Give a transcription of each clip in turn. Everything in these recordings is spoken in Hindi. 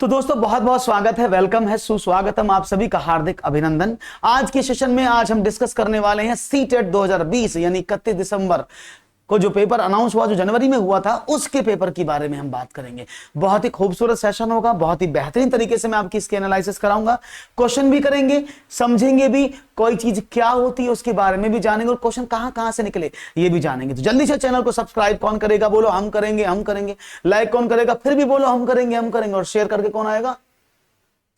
तो दोस्तों बहुत बहुत स्वागत है, वेलकम है, सुस्वागतम, आप सभी का हार्दिक अभिनंदन। आज के सेशन में आज हम डिस्कस करने वाले हैं सीटेट 2020 यानी 31 दिसंबर को जो पेपर अनाउंस हुआ, जो जनवरी में हुआ था, उसके पेपर के बारे में हम बात करेंगे। बहुत ही खूबसूरत सेशन होगा, बहुत ही बेहतरीन तरीके से मैं आपकी इसकी एनालिसिस कराऊंगा, क्वेश्चन भी करेंगे, समझेंगे भी, कोई चीज क्या होती है उसके बारे में भी जानेंगे और क्वेश्चन कहां कहां से निकले ये भी जानेंगे। तो जल्दी से चैनल को सब्सक्राइब कौन करेगा, बोलो हम करेंगे, हम करेंगे। लाइक कौन करेगा, फिर भी बोलो हम करेंगे, हम करेंगे। और शेयर करके कौन आएगा,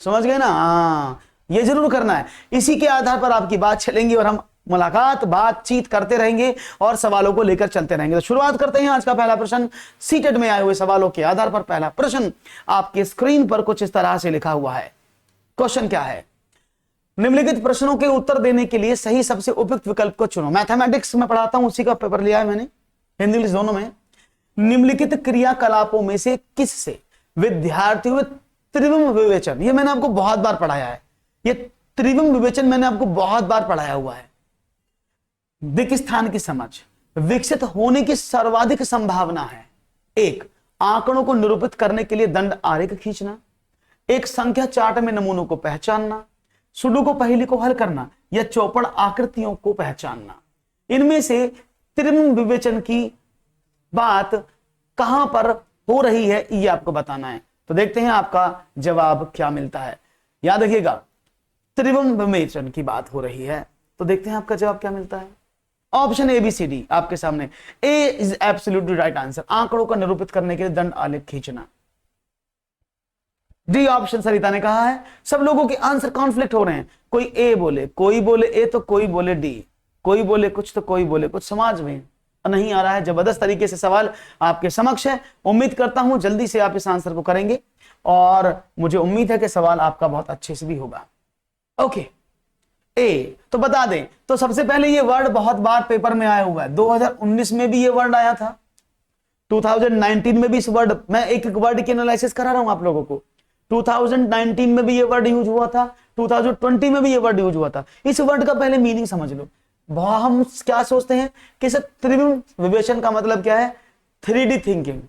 समझ गए ना? हाँ, ये जरूर करना है। इसी के आधार पर आपकी बात चलेंगी और हम मुलाकात बातचीत करते रहेंगे और सवालों को लेकर चलते रहेंगे। तो शुरुआत करते हैं आज का पहला प्रश्न। सीटेट में आए हुए सवालों के आधार पर पहला प्रश्न आपके स्क्रीन पर कुछ इस तरह से लिखा हुआ है। क्वेश्चन क्या है? निम्नलिखित प्रश्नों के उत्तर देने के लिए सही सबसे उपयुक्त विकल्प को चुनो। मैथमेटिक्स में पढ़ाता हूं, उसी का पेपर लिया है मैंने, हिंदी इंग्लिश दोनों में। निम्नलिखित क्रियाकलापों में से किससे विद्यार्थियों में त्रिविम विवेचन, ये मैंने आपको बहुत बार पढ़ाया है, ये त्रिविम विवेचन मैंने आपको बहुत बार पढ़ाया हुआ है। दिक् स्थान की समझ विकसित होने की सर्वाधिक संभावना है। एक, आंकड़ों को निरूपित करने के लिए दंड आरेख खींचना, एक संख्या चार्ट में नमूनों को पहचानना, सुडोकू पहेली को हल करना, या चौपड़ आकृतियों को पहचानना। इनमें से त्रिविम विवेचन की बात कहां पर हो रही है ये आपको बताना है। तो देखते हैं आपका जवाब क्या मिलता है। याद रखिएगा, त्रिविम विवेचन की बात हो रही है। तो देखते हैं आपका जवाब क्या मिलता है। Option A B C D आपके सामने। A is absolutely right answer, आंकड़ों को निरूपित करने के लिए दंड आलेख खींचना। डी ऑप्शन सरिता ने कहा है। सब लोगों के आंसर कॉन्फ्लिक्ट हो रहे हैं, कोई ए बोले, कोई बोले ए, तो कोई बोले डी, कोई बोले कुछ तो कोई बोले कुछ। समझ में नहीं आ रहा है। जबरदस्त तरीके से सवाल आपके समक्ष है। उम्मीद करता हूं जल्दी से आप इस आंसर को करेंगे और मुझे उम्मीद है कि सवाल आपका बहुत अच्छे से भी होगा। ओके, ए तो बता दें तो सबसे पहले ये वर्ड बहुत बार पेपर में आया हुआ है। 2019 में भी ये वर्ड आया था, 2019 में भी इस वर्ड, मैं एक एक वर्ड की एनालिसिस करा रहा हूं आप लोगों को। 2019 में भी ये वर्ड यूज हुआ था, 2020 में भी ये वर्ड यूज हुआ था। इस वर्ड का पहले मीनिंग समझ लो। हम क्या सोचते हैं कि सर त्रिविम विवेचन का मतलब क्या है? 3D थिंकिंग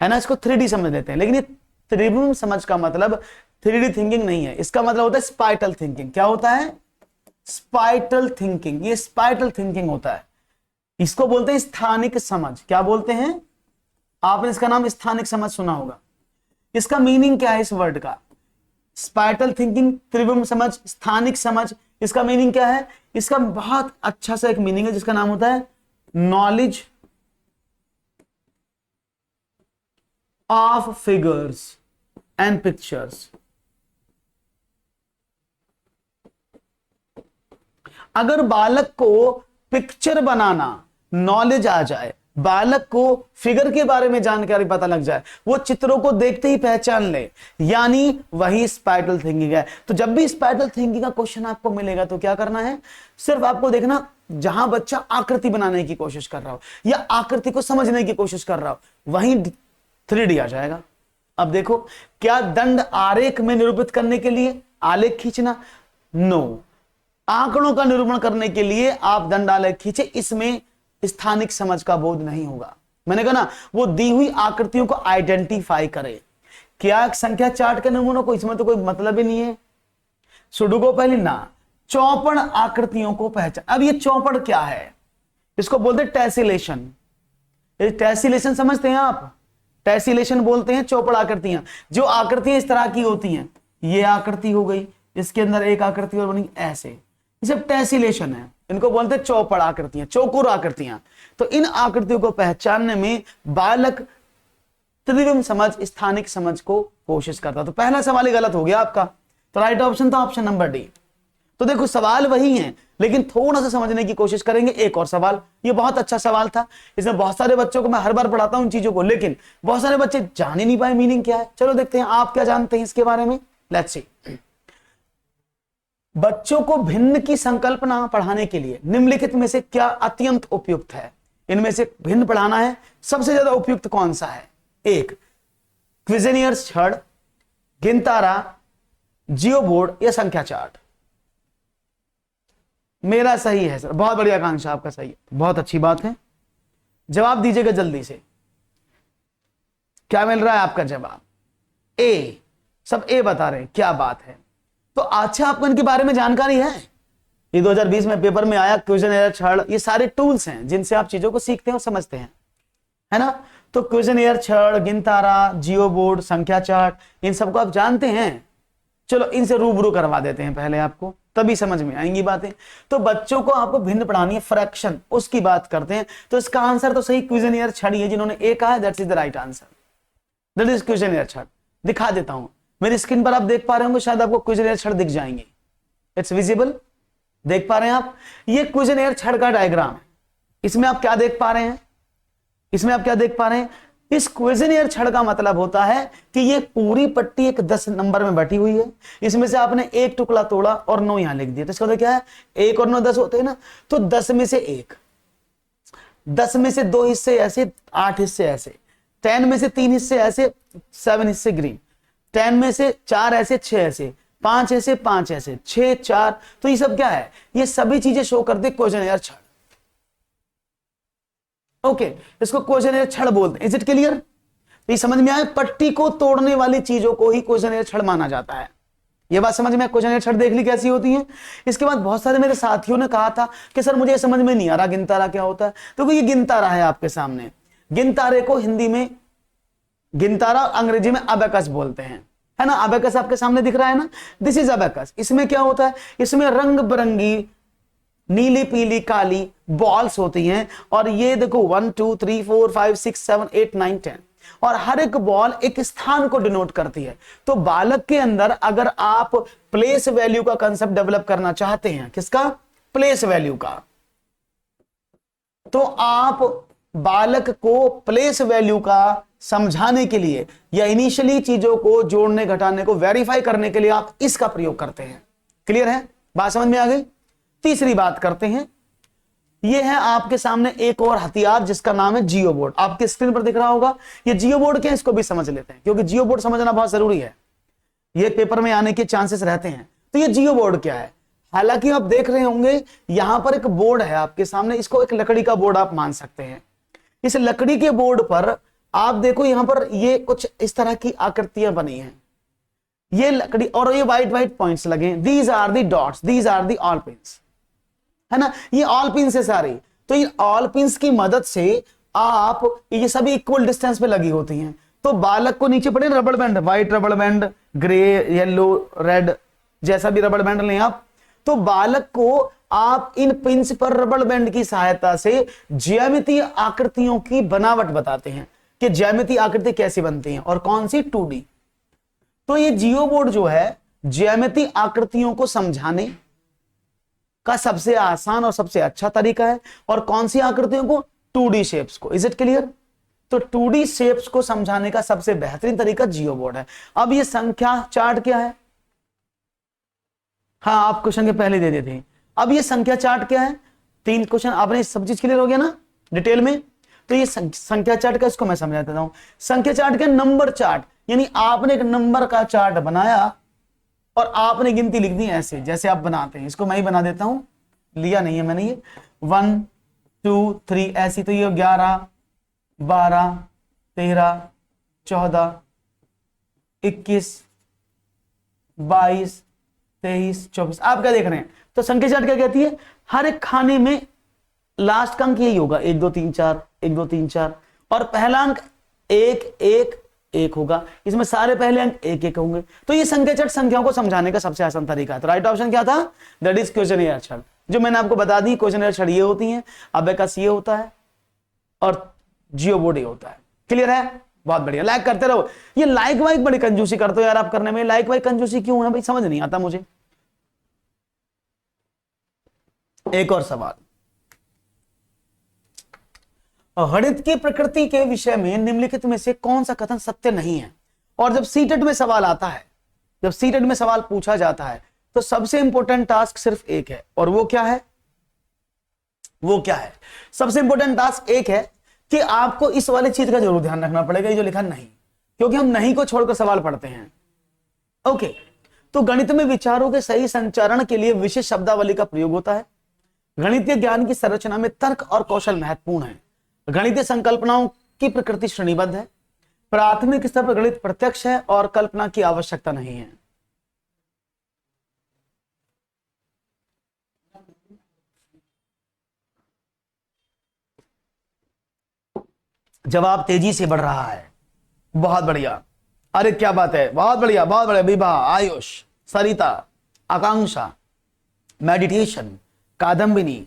है ना, इसको 3D समझ लेते हैं, लेकिन ये त्रिविम समझ का मतलब 3D थिंकिंग नहीं है। इसका मतलब होता है स्पाइटल थिंकिंग। क्या होता है? स्पाइटल थिंकिंग। ये स्पाइटल थिंकिंग होता है, इसको बोलते हैं स्थानिक समझ। क्या बोलते हैं? आपने इसका नाम स्थानिक समझ सुना होगा। इसका मीनिंग क्या है इस वर्ड का? स्पाइटल थिंकिंग, त्रिविम समझ, स्थानिक समझ, इसका मीनिंग क्या है? इसका बहुत अच्छा सा एक मीनिंग है जिसका नाम होता है knowledge of figures and pictures. अगर बालक को पिक्चर बनाना नॉलेज आ जाए, बालक को फिगर के बारे में जानकारी पता लग जाए, वो चित्रों को देखते ही पहचान ले, यानी वही स्पाइटल थिंकिंग है। तो जब भी स्पाइटल थिंकिंग का क्वेश्चन आपको मिलेगा तो क्या करना है? सिर्फ आपको देखना जहां बच्चा आकृति बनाने की कोशिश कर रहा हो या आकृति को समझने की कोशिश कर रहा हो, वहीं 3D आ जाएगा। अब देखो, क्या दंड आरेख में निरूपित करने के लिए आलेख खींचना? नो। आंकड़ों का निरूपण करने के लिए आप दंड आलेख खींचे, इसमें स्थानिक समझ का बोध नहीं होगा। मैंने कहा ना, वो दी हुई आकृतियों को आइडेंटिफाई करे। क्या संख्या चार्ट के नमूनों को, इसमें तो कोई मतलब ही नहीं है। सुडोकू पहेली ना, चौपड़ आकृतियों को पहचान। अब ये चौपड़ क्या है? इसको बोलते हैं टेसिलेशन। टेसिलेशन समझते हैं आप? टेसिलेशन बोलते हैं चौपड़ आकृतियां। जो आकृतियां इस तरह की होती हैं, ये आकृति हो गई, इसके अंदर एक आकृति और बनी, ऐसे, सब टेसिलेशन है। इनको बोलते हैं चौपड़ आकृतियां, चौकोर आकृतियां। तो इन आकृतियों को पहचानने में बालक त्रिविम समझ, स्थानिक समझ को कोशिश करता। तो पहला सवाल ही गलत हो गया आपका। तो राइट ऑप्शन था ऑप्शन नंबर डी। तो देखो, सवाल वही है लेकिन थोड़ा सा समझने की कोशिश करेंगे। एक और सवाल, ये बहुत अच्छा सवाल था, इसमें बहुत सारे बच्चों को मैं हर बार पढ़ाता हूं इन चीजों को, लेकिन बहुत सारे बच्चे जान ही नहीं पाए मीनिंग क्या है। चलो देखते हैं आप क्या जानते हैं इसके बारे में। Let's see. बच्चों को भिन्न की संकल्पना पढ़ाने के लिए निम्नलिखित में से क्या अत्यंत उपयुक्त है? इनमें से भिन्न पढ़ाना है, सबसे ज्यादा उपयुक्त कौन सा है? एक, क्विज़नियर्स छड़, गिनतारा, जियो बोर्ड या संख्या चार्ट। मेरा सही है सर, बहुत बढ़िया आकांक्षा, आपका सही है, बहुत अच्छी बात है। जवाब दीजिएगा जल्दी से। क्या मिल रहा है आपका जवाब? ए सब ए बता रहे हैं, क्या बात है। तो अच्छा, आपको इनके बारे में जानकारी है? ये 2020 में पेपर में आया, क्वेश्चन एयर छड़, ये सारे टूल्स हैं जिनसे आप चीजों को सीखते हैं और समझते हैं, है ना। तो क्वेश्चन एयर छड़, गिनतारा, जियो बोर्ड, संख्या चार्ट, इन सबको आप जानते हैं। चलो इनसे रूबरू करवा देते हैं पहले आपको, तभी समझ में आएंगी बातें। तो बच्चों को आपको भिन्न पढ़ानी है, फ्रैक्शन, उसकी बात करते हैं। तो इसका आंसर तो सही क्वेश्चन एयर छड़ है, जिन्होंने ए कहा है, that's is the right answer, that is question air छड़। दिखा देता हूं, मेरी स्क्रीन पर आप देख पा रहे होंगे, शायद आपको क्वेश्चन एयर छड़ दिख जाएंगे। इट्स विजिबल, देख पा रहे हैं आप? ये क्वेश्चन एयर छड़ का डायग्राम है। इसमें आप क्या देख पा रहे हैं? इसमें आप क्या देख पा रहे हैं? इस क्वेश्चन एयर छड़ का मतलब होता है कि ये पूरी पट्टी एक 10 नंबर में बटी हुई है, इसमें से आपने एक टुकड़ा तोड़ा और 9 यहां लिख दिया। तो इसका मतलब क्या है? 1 और 9 10 होते हैं ना, तो 10 में से 1, 10 में से 2 हिस्से ऐसे, 8 हिस्से ऐसे, 10 में से 3 हिस्से ऐसे, 7 हिस्से ग्रीन, 10 में से 4 ऐसे, 6 ऐसे, 5 ऐसे, 5 ऐसे, 6 4। तो ये सब क्या है? ये सभी चीजें शो करते क्वेश्चन एयर छड़। ओके, इसको क्वेश्चन एयर छड़ बोलते हैं। Is it clear? ये समझ में आया? पट्टी को तोड़ने वाली चीजों को ही क्वेश्चन एयर छड़ माना जाता है। ये बात समझ में? क्वेश्चन एयर छड़ देख ली कैसी होती है। इसके बाद बहुत सारे मेरे साथियों ने कहा था कि सर मुझे समझ में नहीं आ रहा गिनतारा क्या होता है। तो ये गिनतारा है आपके सामने। गिनतारे को हिंदी में गिनतारा, अंग्रेजी में अबेकस बोलते हैं, है ना। अबेकस आपके सामने दिख रहा है ना, दिस इज अबेकस। इसमें क्या होता है? इसमें रंग बिरंगी नीली पीली काली बॉल्स होती हैं, और ये देखो 1 2 3 4 5 6 7 8 9 10, और हर एक बॉल एक स्थान को डिनोट करती है। तो बालक के अंदर अगर आप प्लेस वैल्यू का कंसेप्ट डेवलप करना चाहते हैं, किसका? प्लेस वैल्यू का, तो आप बालक को प्लेस वैल्यू का समझाने के लिए या इनिशियली चीजों को जोड़ने घटाने को वेरीफाई करने के लिए आप इसका प्रयोग करते हैं। क्लियर है? बात समझ में आ गई? तीसरी बात करते हैं, यह है आपके सामने एक और हथियार जिसका नाम है जियो बोर्ड। आपके स्क्रीन पर दिख रहा होगा। ये जियो बोर्ड क्या है, इसको भी समझ लेते हैं, क्योंकि जियो बोर्ड समझना बहुत जरूरी है, ये पेपर में आने के चांसेस रहते हैं। तो ये जियो बोर्ड क्या है? हालांकि आप देख रहे होंगे यहां पर एक बोर्ड है आपके सामने, इसको एक लकड़ी का बोर्ड आप मान सकते हैं। इस लकड़ी के बोर्ड पर आप देखो, यहां पर ये कुछ इस तरह की आकृतियां बनी हैं, ये लकड़ी, और ये व्हाइट व्हाइट पॉइंट्स लगे, these are the dots, these are the all pins, है ना। ये ऑल पिन्स है सारी। तो ये ऑल पिन्स की मदद से आप, ये सभी इक्वल डिस्टेंस पे लगी होती हैं। तो बालक को नीचे पड़े रबड़ बैंड, व्हाइट रबड़ बैंड, ग्रे, येलो, रेड, जैसा भी रबड़ बैंड लें आप, तो बालक को आप इन पिन्स पर रबड़ बैंड की सहायता से ज्यामितीय आकृतियों की बनावट बताते हैं कि ज्यामितीय आकृति कैसे बनती हैं और कौन सी 2D। तो ये जियो बोर्ड जो है ज्यामितीय आकृतियों को समझाने का सबसे आसान और सबसे अच्छा तरीका है। और कौन सी आकृतियों को? 2D शेप्स को। Is it clear? तो 2D शेप्स को समझाने का सबसे बेहतरीन तरीका जियो बोर्ड है। अब ये संख्या चार्ट क्या है? हाँ, आप क्वेश्चन के पहले दे देते हैं। अब ये संख्या चार्ट क्या है? 3 क्वेश्चन आपने सब चीज क्लियर हो गया ना डिटेल में। तो ये संख्या चार्ट का, इसको मैं समझा देता हूं। संख्या चार्ट क्या? नंबर चार्ट, यानी आपने एक नंबर का चार्ट बनाया और आपने गिनती लिख दी ऐसे जैसे आप बनाते हैं। इसको मैं ही बना देता हूं, लिया नहीं है मैंने, ये 1 2 3 ऐसी। तो ये 11 12 13 14 21 22 23 24। आप क्या देख रहे हैं? तो संख्या चार्ट क्या कहती है? हर एक खाने में लास्ट का अंक यही होगा, 1 2 3 4, 1 2 3 4, और पहला अंक 1 1 1 होगा। इसमें सारे पहले अंक 1 1 होंगे। तो ये संख्या चार्ट संख्याओं को समझाने का सबसे आसान तरीका है। तो राइट ऑप्शन क्या था? दैट इज क्वेश्चन एयर छड़, जो मैंने आपको बता दी। क्वेश्चन एयर छड़ ये होती है, अबेकस ये होता है, और जियो बोर्ड ये होता है। क्लियर है? बहुत बढ़िया, लाइक करते रहो। ये लाइक वाइक बड़ी कंजूसी करते हो यार आप करने में। लाइक वाइक कंजूसी क्यों है भाई, समझ नहीं आता मुझे। एक और सवाल, गणित की प्रकृति के विषय में निम्नलिखित में से कौन सा कथन सत्य नहीं है? और जब सीटेट में सवाल आता है, जब सीटेट में सवाल पूछा जाता है, तो सबसे इंपॉर्टेंट टास्क सिर्फ एक है, और वो क्या है? वो क्या है? सबसे इंपॉर्टेंट टास्क एक है कि आपको इस वाली चीज का जरूर ध्यान रखना पड़ेगा, ये जो लिखा नहीं, क्योंकि हम नहीं को छोड़कर सवाल पढ़ते हैं। ओके, तो गणित में विचारों के सही संचारण के लिए विशेष शब्दावली का प्रयोग होता है। गणितीय ज्ञान की संरचना में तर्क और कौशल महत्वपूर्ण है। गणितीय संकल्पनाओं की प्रकृति श्रेणीबद्ध है। प्राथमिक स्तर पर गणित प्रत्यक्ष है और कल्पना की आवश्यकता नहीं है। जवाब तेजी से बढ़ रहा है, बहुत बढ़िया। अरे क्या बात है, बहुत बढ़िया बहुत बढ़िया। विभा, आयुष, सरिता, आकांक्षा, मेडिटेशन, कादम्बिनी,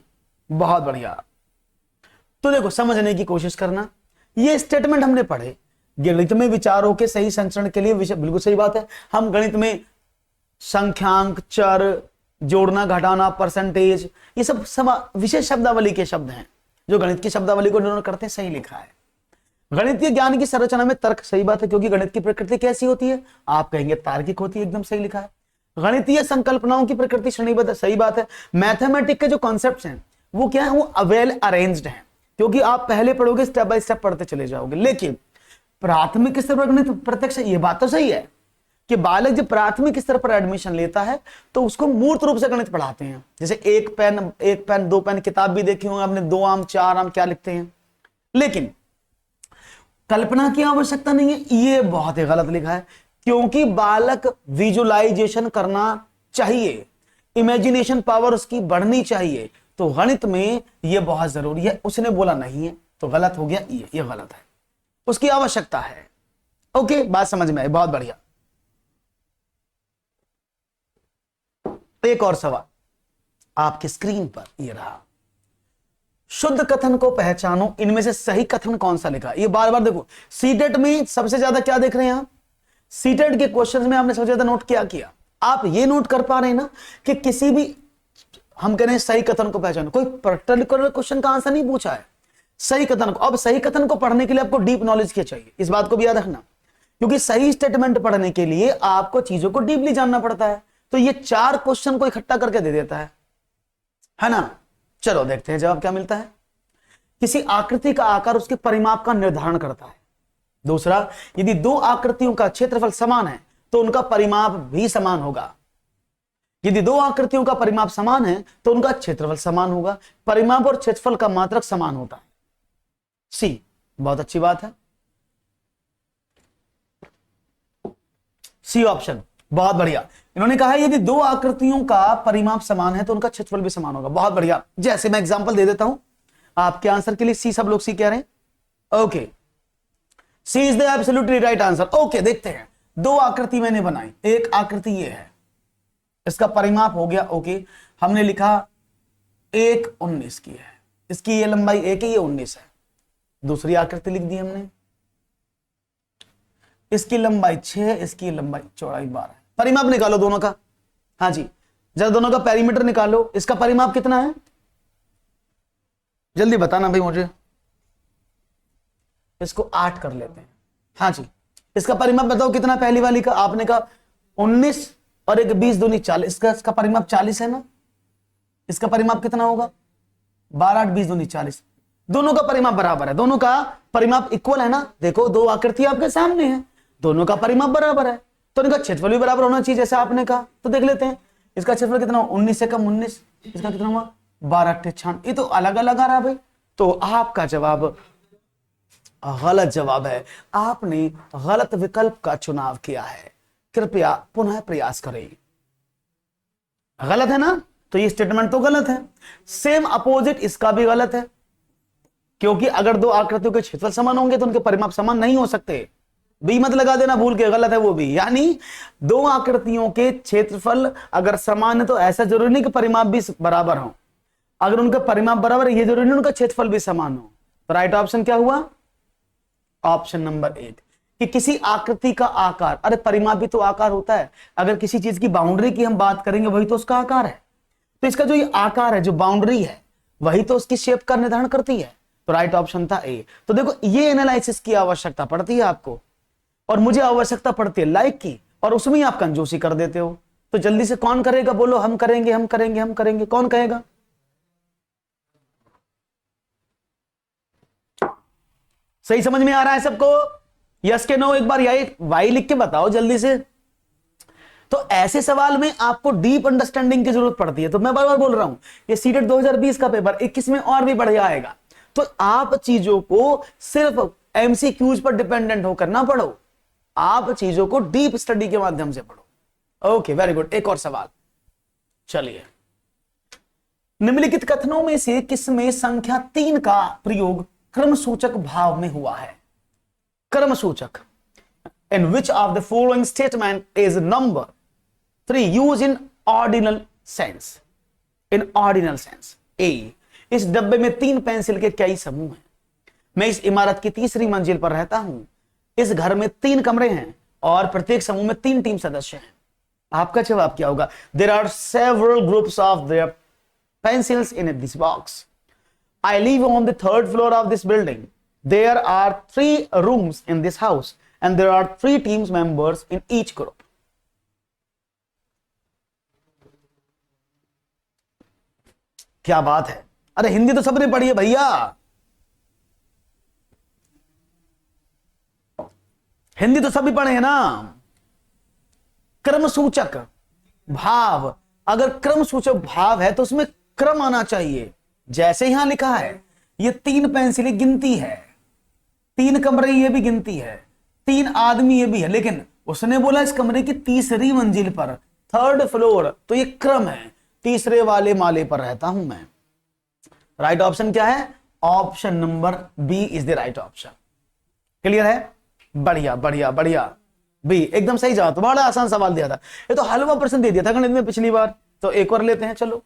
बहुत बढ़िया। तो देखो समझने की कोशिश करना, ये स्टेटमेंट हमने पढ़े, गणित में विचारों के सही संचरण के लिए बिल्कुल सही बात है। हम गणित में संख्यांक, चर, जोड़ना घटाना, परसेंटेज, ये सब विशेष शब्दावली के शब्द हैं जो गणित की शब्दावली को निर्णय करते हैं। सही लिखा है। गणितीय ज्ञान की संरचना में तर्क, सही बात है, क्योंकि गणित की प्रकृति कैसी होती है, आप कहेंगे तार्किक होती है, एकदम सही लिखा है। गणितीय संकल्पनाओं की प्रकृति श्रेणीबद्ध, सही बात है। मैथमेटिक के जो कॉन्सेप्ट्स हैं वो क्या है, वो वेल अरेंज्ड हैं, क्योंकि आप पहले पढ़ोगे, स्टेप बाय स्टेप पढ़ते चले जाओगे। लेकिन प्राथमिक स्तर पर गणित प्रत्यक्ष, ये बात तो सही है कि बालक जब प्राथमिक स्तर पर एडमिशन लेता है तो उसको मूर्त रूप से गणित पढ़ाते हैं। जैसे एक पेन, दो पेन, किताब भी देखी होंगे आपने, 2 आम 4 आम क्या लिखते हैं। लेकिन कल्पना की आवश्यकता नहीं है, ये बहुत ही गलत लिखा है, क्योंकि बालक विजुअलाइजेशन करना चाहिए, इमेजिनेशन पावर उसकी बढ़नी चाहिए, तो गणित में यह बहुत जरूरी है। उसने बोला नहीं है तो गलत हो गया, ये गलत है, उसकी आवश्यकता है। ओके, बात समझ में आई, बहुत बढ़िया। एक और सवाल आपकी स्क्रीन पर ये रहा, शुद्ध कथन को पहचानो, इनमें से सही कथन कौन सा लिखा। ये बार बार देखो, सीटेट में सबसे ज्यादा क्या देख रहे हैं आप, सीटेट के क्वेश्चन में आपने सबसे ज्यादा नोट क्या किया, आप ये नोट कर पा रहे हैं ना कि किसी भी, हम कह रहे हैं सही कथन को पहचानो, कोई पर्टिकुलर क्वेश्चन का आंसर नहीं पूछा है, सही कथन को। अब सही कथन को पढ़ने के लिए आपको डीप नॉलेज क्या चाहिए, इस बात को भी याद रखना, क्योंकि सही स्टेटमेंट पढ़ने के लिए आपको चीजों को डीपली जानना पड़ता है। तो ये 4 क्वेश्चन को इकट्ठा करके दे देता है ना। चलो देखते हैं जवाब क्या मिलता है। किसी आकृति का आकार उसके परिमाप का निर्धारण करता है। दूसरा, यदि 2 आकृतियों का क्षेत्रफल समान है तो उनका परिमाप भी समान होगा। यदि 2 आकृतियों का परिमाप समान है तो उनका क्षेत्रफल समान होगा। परिमाप और क्षेत्रफल का मात्रक समान होता है। सी, बहुत अच्छी बात है, सी ऑप्शन, बहुत बढ़िया। इन्होंने कहा है यदि 2 आकृतियों का परिमाप समान है तो उनका क्षेत्रफल भी समान होगा। बहुत बढ़िया। जैसे मैं एग्जांपल दे देता हूं आपके आंसर के लिए, सी, सब लोग सी कह रहे हैं। Okay, C is the absolutely right answer. Okay, देखते हैं। 2 आकृति मैंने बनाई, एक आकृति ये है, इसका परिमाप हो गया। ओके, हमने लिखा 1 19 की है, इसकी ये लंबाई 1 है, ये 19 है। दूसरी आकृति लिख दी हमने, इसकी लंबाई 6, इसकी लंबाई चौड़ाई 12 है। परिमाप निकालो दोनों का। हाँ जी, जरा दोनों का पेरीमीटर निकालो। इसका परिमाप कितना है, जल्दी बताना भाई मुझे। इसको 8 कर लेते हैं। हाँ जी, इसका परिमाप बताओ कितना, पहली वाली का आपने कहा 19 और एक 20 दूनी 40, इसका परिमाप 40 है ना। इसका परिमाप कितना होगा, 12 8 20 दूनी 40। दोनों का परिमाप बराबर है, दोनों का परिमाप इक्वल है ना। देखो 2 आकृति आपके सामने है, दोनों का परिमाप बराबर है, तो इनका क्षेत्रफल भी बराबर होना चाहिए जैसे आपने कहा। तो देख लेते हैं इसका क्षेत्रफल कितना, 19 से कम 19, इसका कितना हुआ 12 8 96। ये तो अलग अलग आ रहा भाई। तो आपका जवाब गलत जवाब है, आपने गलत विकल्प का चुनाव किया है। कृपया पुनः प्रयास करें। गलत है ना, तो ये स्टेटमेंट तो गलत है। सेम अपोजिट इसका भी गलत है, क्योंकि अगर 2 आकृतियों के क्षेत्रफल समान होंगे तो उनके परिमाप समान नहीं हो सकते। बी मत लगा देना भूल के, गलत है वो भी। यानी 2 आकृतियों के क्षेत्रफल अगर समान है तो ऐसा जरूरी नहीं कि परिमाप भी बराबर हो। अगर उनका परिमाप बराबर है, ये जरूरी नहीं उनका क्षेत्रफल भी समान हो। तो राइट ऑप्शन क्या हुआ, ऑप्शन नंबर 1, कि किसी आकृति का आकार, अरे परिमाप भी तो आकार होता है। अगर किसी चीज की बाउंड्री की हम बात करेंगे वही तो उसका आकार है। तो इसका जो ये आकार है, जो बाउंड्री है, वही तो उसकी शेप का निर्धारण करती है। तो राइट ऑप्शन था ए। तो देखो ये एनालिसिस की आवश्यकता पड़ती है आपको, और मुझे आवश्यकता पड़ती है लाइक की, और उसमें ही आप कंजूसी कर देते हो। तो जल्दी से कौन करेगा, बोलो हम करेंगे हम करेंगे हम करेंगे, कौन कहेगा। सही समझ में आ रहा है सबको, यस के नो, एक बार यही वाई लिख के बताओ जल्दी से। तो ऐसे सवाल में आपको डीप अंडरस्टैंडिंग की जरूरत पड़ती है। तो मैं बार बार बोल रहा हूं, ये सीटेट 2020 का पेपर 21 में और भी बढ़िया आएगा। तो आप चीजों को सिर्फ एमसीक्यूज पर डिपेंडेंट होकर ना पढ़ो, आप चीजों को डीप स्टडी के माध्यम से पढ़ो। Okay, very good. एक और सवाल, चलिए। निम्नलिखित कथनों में से किसमें संख्या 3 का प्रयोग क्रमसूचक भाव में हुआ है? क्रमसूचक। In which of the following statement is number 3 use in ordinal sense? In ordinal sense. A, इस डब्बे में 3 पेंसिल के कई समूह हैं। मैं इस इमारत की 3री मंजिल पर रहता हूं। इस घर में 3 कमरे हैं और प्रत्येक समूह में 3 टीम सदस्य हैं। आपका जवाब क्या होगा? There are several groups of there pencils in this box. I live on the 3rd floor of this building. There are 3 rooms in this house and there are 3 teams members in each group. क्या बात है? अरे हिंदी तो सबने पढ़ी है भैया, हिंदी तो सभी पढ़े हैं ना। क्रमसूचक भाव, अगर क्रमसूचक भाव है तो उसमें क्रम आना चाहिए। जैसे यहां लिखा है, ये 3 पेंसिलें गिनती है, 3 कमरे ये भी गिनती है, 3 आदमी ये भी है, लेकिन उसने बोला इस कमरे की 3री मंजिल पर, 3rd फ्लोर, तो ये क्रम है, 3रे वाले माले पर रहता हूं मैं। राइट ऑप्शन क्या है? Option number B is the right option. Clear है? बढ़िया बढ़िया बढ़िया, बी एकदम सही जवाब। बड़ा आसान सवाल दिया था, ये तो हलवा प्रश्न दे दिया था गणित में पिछली बार, तो एक और लेते हैं। चलो,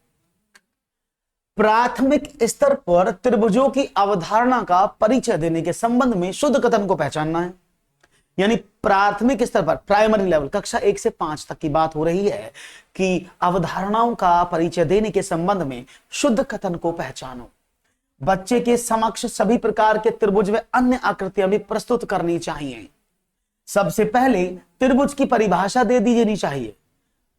प्राथमिक स्तर पर त्रिभुजों की अवधारणा का परिचय देने के संबंध में शुद्ध कथन को पहचानना है। यानी प्राथमिक स्तर पर, प्राइमरी लेवल, कक्षा 1 से 5 तक की बात हो रही है कि अवधारणाओं का परिचय देने के संबंध में शुद्ध कथन को पहचानो। बच्चे के समक्ष सभी प्रकार के त्रिभुज व अन्य आकृतियां भी प्रस्तुत करनी चाहिए। सबसे पहले त्रिभुज की परिभाषा दे दी जानी चाहिए।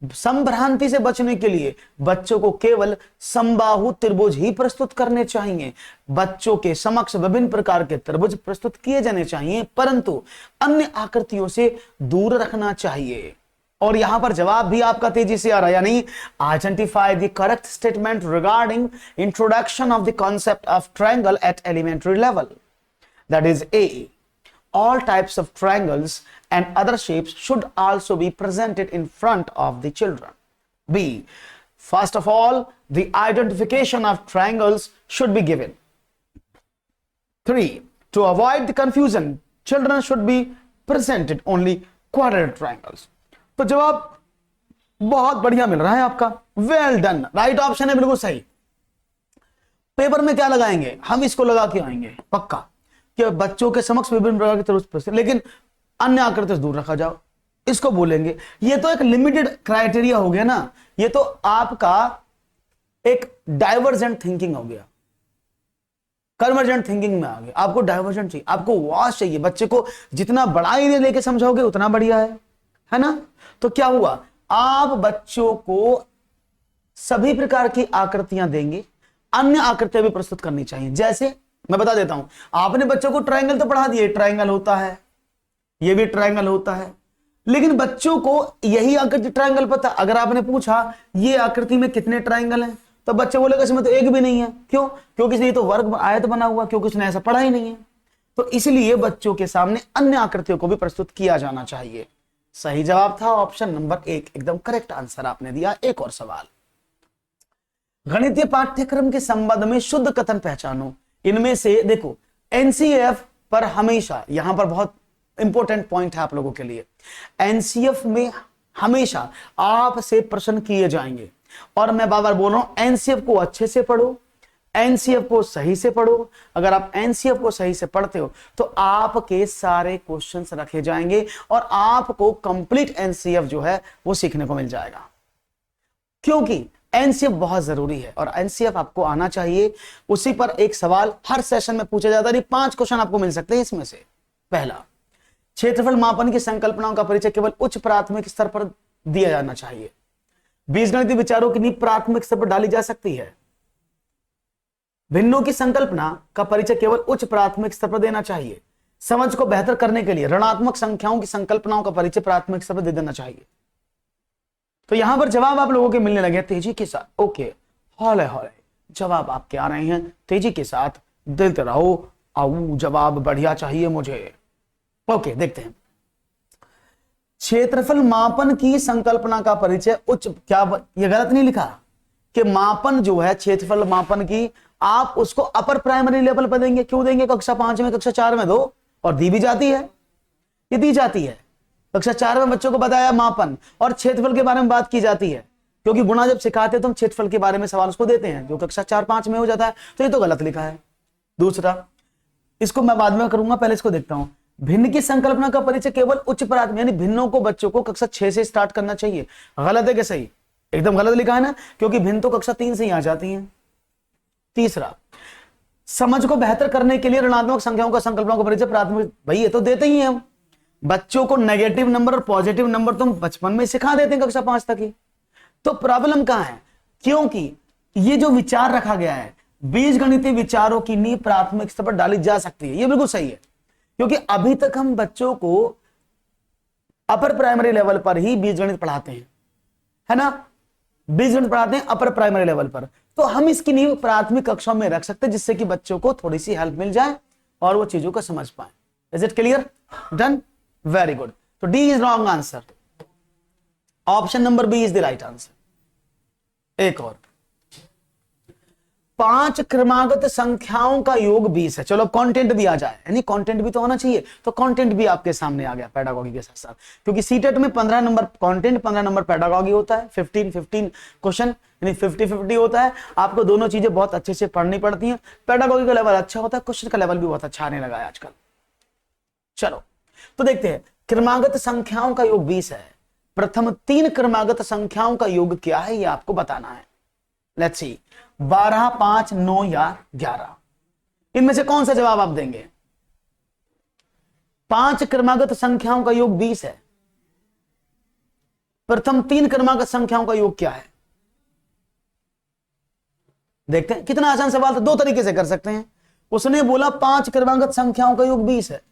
संभ्रांति से बचने के लिए बच्चों को केवल समबाहु त्रिभुज ही प्रस्तुत करने चाहिए। बच्चों के समक्ष विभिन्न प्रकार के त्रिभुज प्रस्तुत किए जाने चाहिए, परंतु अन्य आकृतियों से दूर रखना चाहिए। और यहां पर जवाब भी आपका तेजी से आ रहा है, यानी identify the correct statement regarding introduction of the concept of triangle at elementary level. That is a, all types of triangles and other shapes should also be presented in front of the children. B, first of all, the identification of triangles should be given. 3, to avoid the confusion, children should be presented only quadratic triangles. तो जवाब बहुत बढ़िया मिल रहा है आपका, वेल डन, राइट ऑप्शन है, बिल्कुल सही। पेपर में क्या लगाएंगे? हम इसको लगा के आएंगे पक्का, कि बच्चों के समक्ष विभिन्न प्रकार की त्रिभुज, लेकिन अन्य आकृति से दूर रखा जाओ, इसको बोलेंगे। ये तो एक लिमिटेड क्राइटेरिया हो गया ना, ये तो आपका एक डाइवर्जेंट थिंकिंग हो गया, कन्वर्जेंट थिंकिंग में आ गया। आपको डाइवर्जेंट चाहिए, आपको वास्ट चाहिए। बच्चे को जितना बड़ा एरिया लेके समझाओगे उतना बढ़िया है ना। तो क्या हुआ, आप बच्चों को सभी प्रकार की आकृतियां देंगे, अन्य आकृतियां भी प्रस्तुत करनी चाहिए। जैसे मैं बता देता हूं, आपने बच्चों को ट्रायंगल तो पढ़ा दिए, ट्रायंगल होता है, ये भी ट्रायंगल होता है, लेकिन बच्चों को यही आकृति ट्रायंगल पता। अगर आपने पूछा ये आकृति में कितने ट्रायंगल हैं, तो बच्चे बोलेगा इसमें तो एक भी नहीं है। क्यों? क्योंकि इसने तो वर्ग आयत बना हुआ, क्योंकि उसने ऐसा पढ़ा ही नहीं है। तो इसलिए बच्चों के सामने अन्य आकृतियों को भी प्रस्तुत किया जाना चाहिए। सही जवाब था ऑप्शन नंबर 1, एकदम करेक्ट आंसर आपने दिया। एक और सवाल, गणितीय पाठ्यक्रम के संबंध में शुद्ध कथन पहचानो। इनमें से देखो, एनसीएफ पर हमेशा, यहां पर बहुत इंपॉर्टेंट पॉइंट है आप लोगों के लिए, एनसीएफ में हमेशा आपसे प्रश्न किए जाएंगे। और मैं बार बार बोल रहा हूं, एनसीएफ को अच्छे से पढ़ो, एनसीएफ को सही से पढ़ो। अगर आप एनसीएफ को सही से पढ़ते हो तो आपके सारे क्वेश्चंस रखे जाएंगे और आपको कंप्लीट एनसीएफ जो है वो सीखने को मिल जाएगा। क्योंकि एनसीएफ बहुत जरूरी है और एनसीएफ आपको आना चाहिए। उसी पर एक सवाल हर सेशन में पूछा जाता है, 5 क्वेश्चन आपको मिल सकते हैं इसमें से। पहला, क्षेत्रफल मापन की संकल्पनाओं का परिचय केवल उच्च प्राथमिक स्तर पर दिया जाना चाहिए। बीजगणितीय विचारों की नींव प्राथमिक स्तर पर डाली जा सकती है। भिन्नों की संकल्पना का परिचय केवल उच्च प्राथमिक स्तर पर देना चाहिए। समझ को बेहतर करने के लिए ऋणात्मक संख्याओं की संकल्पनाओं का परिचय प्राथमिक स्तर पर दे देना चाहिए। तो यहां पर जवाब आप लोगों के मिलने लगे तेजी के साथ। ओके, हौले हौले जवाब आपके आ रहे हैं तेजी के साथ, देते रहो, आओ जवाब बढ़िया चाहिए मुझे। ओके देखते हैं। क्षेत्रफल मापन की संकल्पना का परिचय उच्च, क्या ये गलत नहीं लिखा कि मापन जो है क्षेत्रफल मापन की आप उसको अपर प्राइमरी लेवल पर देंगे? क्यों देंगे? कक्षा 5 में कक्षा 4 में दो, और दी भी जाती है, ये दी जाती है। कक्षा 4 में बच्चों को बताया मापन और क्षेत्रफल के बारे में बात की जाती है, क्योंकि गुणा जब सिखाते तो हम क्षेत्रफल के बारे में सवाल उसको देते हैं, जो कक्षा 4-5 में हो जाता है। तो ये तो गलत लिखा है। दूसरा, इसको मैं बाद में करूंगा, पहले इसको देखता हूं। भिन्न की संकल्पना का परिचय केवल उच्च प्राथमिक, यानी भिन्नों को बच्चों को कक्षा 6 से स्टार्ट करना चाहिए। गलत है कि सही? एकदम गलत लिखा है ना, क्योंकि भिन्न तो कक्षा 3 से ही आ जाती हैं। तीसरा, समझ को बेहतर करने के लिए ऋणात्मक संख्याओं का संकल्पना का परिचय प्राथमिक, भाई ये तो देते ही हैं हम बच्चों को। नेगेटिव नंबर और पॉजिटिव नंबर तुम बचपन में सिखा देते हैं कक्षा 5 तक ही। तो प्रॉब्लम कहां है? क्योंकि ये जो विचार रखा गया है, बीज गणितीय विचारों की नींव प्राथमिक स्तर पर डाली जा सकती है, ये बिल्कुल सही है। क्योंकि अभी तक हम बच्चों को अपर प्राइमरी लेवल पर ही बीजगणित पढ़ाते हैं, है ना, बीजगणित पढ़ाते हैं अपर प्राइमरी लेवल पर। तो हम इसकी नींव प्राथमिक कक्षाओं में रख सकते हैं, जिससे कि बच्चों को थोड़ी सी हेल्प मिल जाए और वो चीजों को समझ पाए। Is it clear? Done, very good. तो D is wrong answer, option number B is the right answer. एक और, 5 क्रमागत संख्याओं का योग 20 है। चलो कंटेंट भी आ जाए, यानी कंटेंट भी तो होना चाहिए, तो कंटेंट भी आपके सामने आ गया पेडागॉजी के साथ साथ, क्योंकि सीटेट में 15 नंबर कंटेंट, 15 नंबर पेडागॉजी होता है, 15 क्वेश्चन, यानी 50-50 होता है। आपको दोनों चीजें बहुत अच्छे से पढ़नी पड़ती हैं। पेडागॉजी का लेवल अच्छा होता है, क्वेश्चन का लेवल भी बहुत अच्छा आने लगा है आजकल। चलो तो देखते हैं, क्रमागत संख्याओं का योग 20 है। प्रथम 3 क्रमागत संख्याओं का योग क्या है, ये आपको बताना है। लेट्स सी, 12, 5, 9 या 11, इनमें से कौन सा जवाब आप देंगे? 5 क्रमागत संख्याओं का योग 20 है। प्रथम 3 क्रमागत संख्याओं का योग क्या है? देखते हैं, कितना आसान सवाल था। 2 तरीके से कर सकते हैं। उसने बोला 5 क्रमागत संख्याओं का योग 20 है,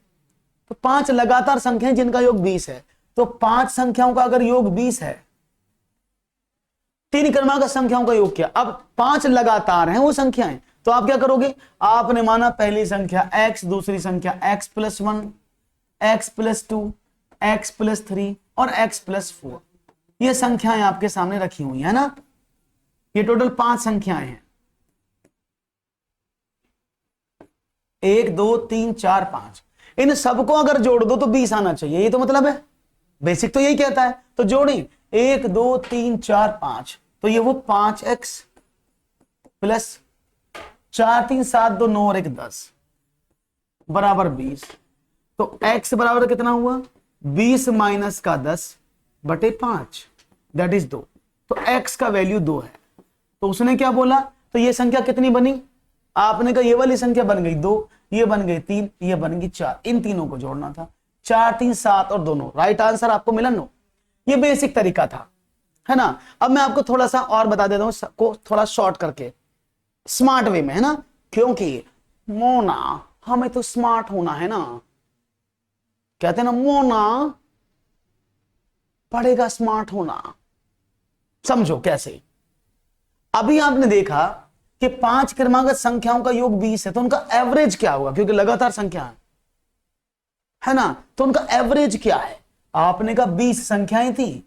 तो 5 लगातार संख्याएं जिनका योग 20 है, तो 5 संख्याओं का अगर योग 20 है, 3 क्रमागत संख्याओं का योग क्या? अब 5 लगातार हैं वो संख्याएं, तो आप क्या करोगे? आपने माना पहली संख्या x, दूसरी संख्या x+1, x+2, x+3 और x+4, ये संख्याएं आपके सामने रखी हुई है ना। ये टोटल 5 संख्याएं हैं, 1, 2, 3, 4, 5। इन सबको अगर जोड़ दो तो 20 आना चाहिए, ये तो मतलब है, बेसिक तो यही कहता है। तो जोड़ें, 1, 2, 3, 4, 5, तो ये वो 5x प्लस 4, 3, 7, 2, 9 और 1, 10 बराबर 20। तो x बराबर कितना हुआ? 20 माइनस का 10 बटे 5, दैट इज 2। तो x का वैल्यू 2 है। तो उसने क्या बोला? तो ये संख्या कितनी बनी? आपने कहा ये वाली संख्या बन गई 2, ये बन गई 3, ये बन गई 4, इन तीनों को जोड़ना था। 4, 3, 7 और 2, 9, राइट आंसर आपको मिला 9। ये बेसिक तरीका था, है ना। अब मैं आपको थोड़ा सा और बता देता हूं, को थोड़ा शॉर्ट करके, स्मार्ट वे में, है ना। क्योंकि मोना, हमें तो स्मार्ट होना है ना, कहते हैं ना मोना पड़ेगा स्मार्ट होना। समझो कैसे। अभी आपने देखा कि 5 क्रमागत संख्याओं का योग 20 है, तो उनका एवरेज क्या होगा? क्योंकि लगातार संख्या है ना, तो उनका एवरेज क्या है? आपने कहा 20 संख्याएं थी,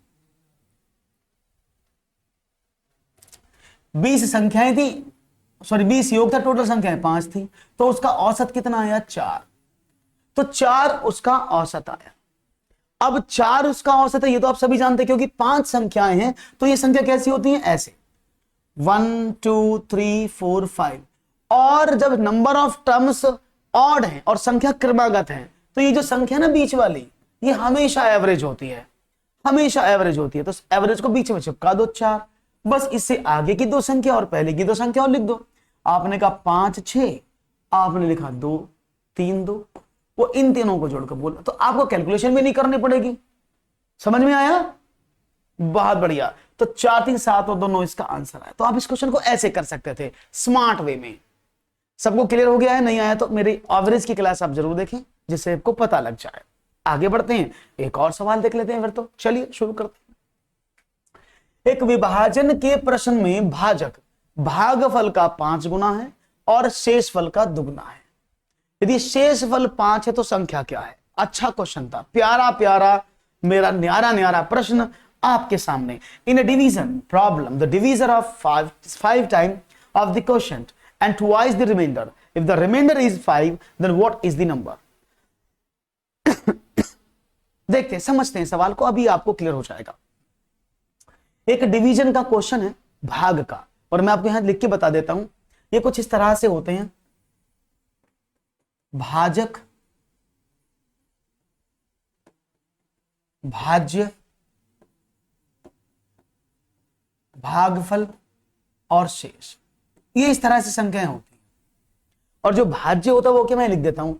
20 संख्याएं थी, सॉरी 20 योग था, टोटल संख्याएं 5 थी, तो उसका औसत कितना आया? 4। तो 4 उसका औसत आया। अब 4 उसका औसत है, ये तो आप सभी जानते हैं, क्योंकि 5 संख्याएं हैं, तो ये संख्या कैसी होती है? ऐसे 1, 2, 3, 4, 5। और जब नंबर ऑफ टर्म्स ऑड है और संख्या क्रमागत है, तो ये जो संख्या ना बीच वाली, ये हमेशा एवरेज होती है, हमेशा एवरेज होती है। तो एवरेज को बीच में चिपका दो 4, बस इससे आगे की 2 संख्या और पहले की 2 संख्या और लिख दो। आपने कहा 5, 6, आपने लिखा 2, 3, 2, वो इन तीनों को जोड़कर बोला, तो आपको कैलकुलेशन भी नहीं करनी पड़ेगी। समझ में आया? बहुत बढ़िया। तो 4, 3, 7 और 2, 9 इसका आंसर आया। तो आप इस क्वेश्चन को ऐसे कर सकते थे, स्मार्ट वे में। सबको क्लियर हो गया है? नहीं आया तो मेरी एवरेज की क्लास आप जरूर देखें, जिससे आपको पता लग जाए। आगे बढ़ते हैं, एक और सवाल देख लेते हैं फिर तो। चलिए शुरू करते हैं। एक विभाजन के प्रश्न में भाजक भागफल का 5 गुना है और शेषफल का दुगना है। यदि शेषफल 5 है तो संख्या क्या है? अच्छा क्वेश्चन था, प्यारा प्यारा मेरा न्यारा न्यारा प्रश्न आपके सामने। In a division problem the divisor of 5 time of the quotient and twice the remainder, if the remainder is 5 then what is the number? देखते हैं, समझते हैं सवाल को, अभी आपको क्लियर हो जाएगा। एक डिवीजन का क्वेश्चन है, भाग का, और मैं आपको यहां लिख के बता देता हूं। ये कुछ इस तरह से होते हैं, भाजक, भाज्य, भागफल और शेष, ये इस तरह से संख्याएं होती हैं। और जो भाज्य होता है वो क्या, मैं लिख देता हूं,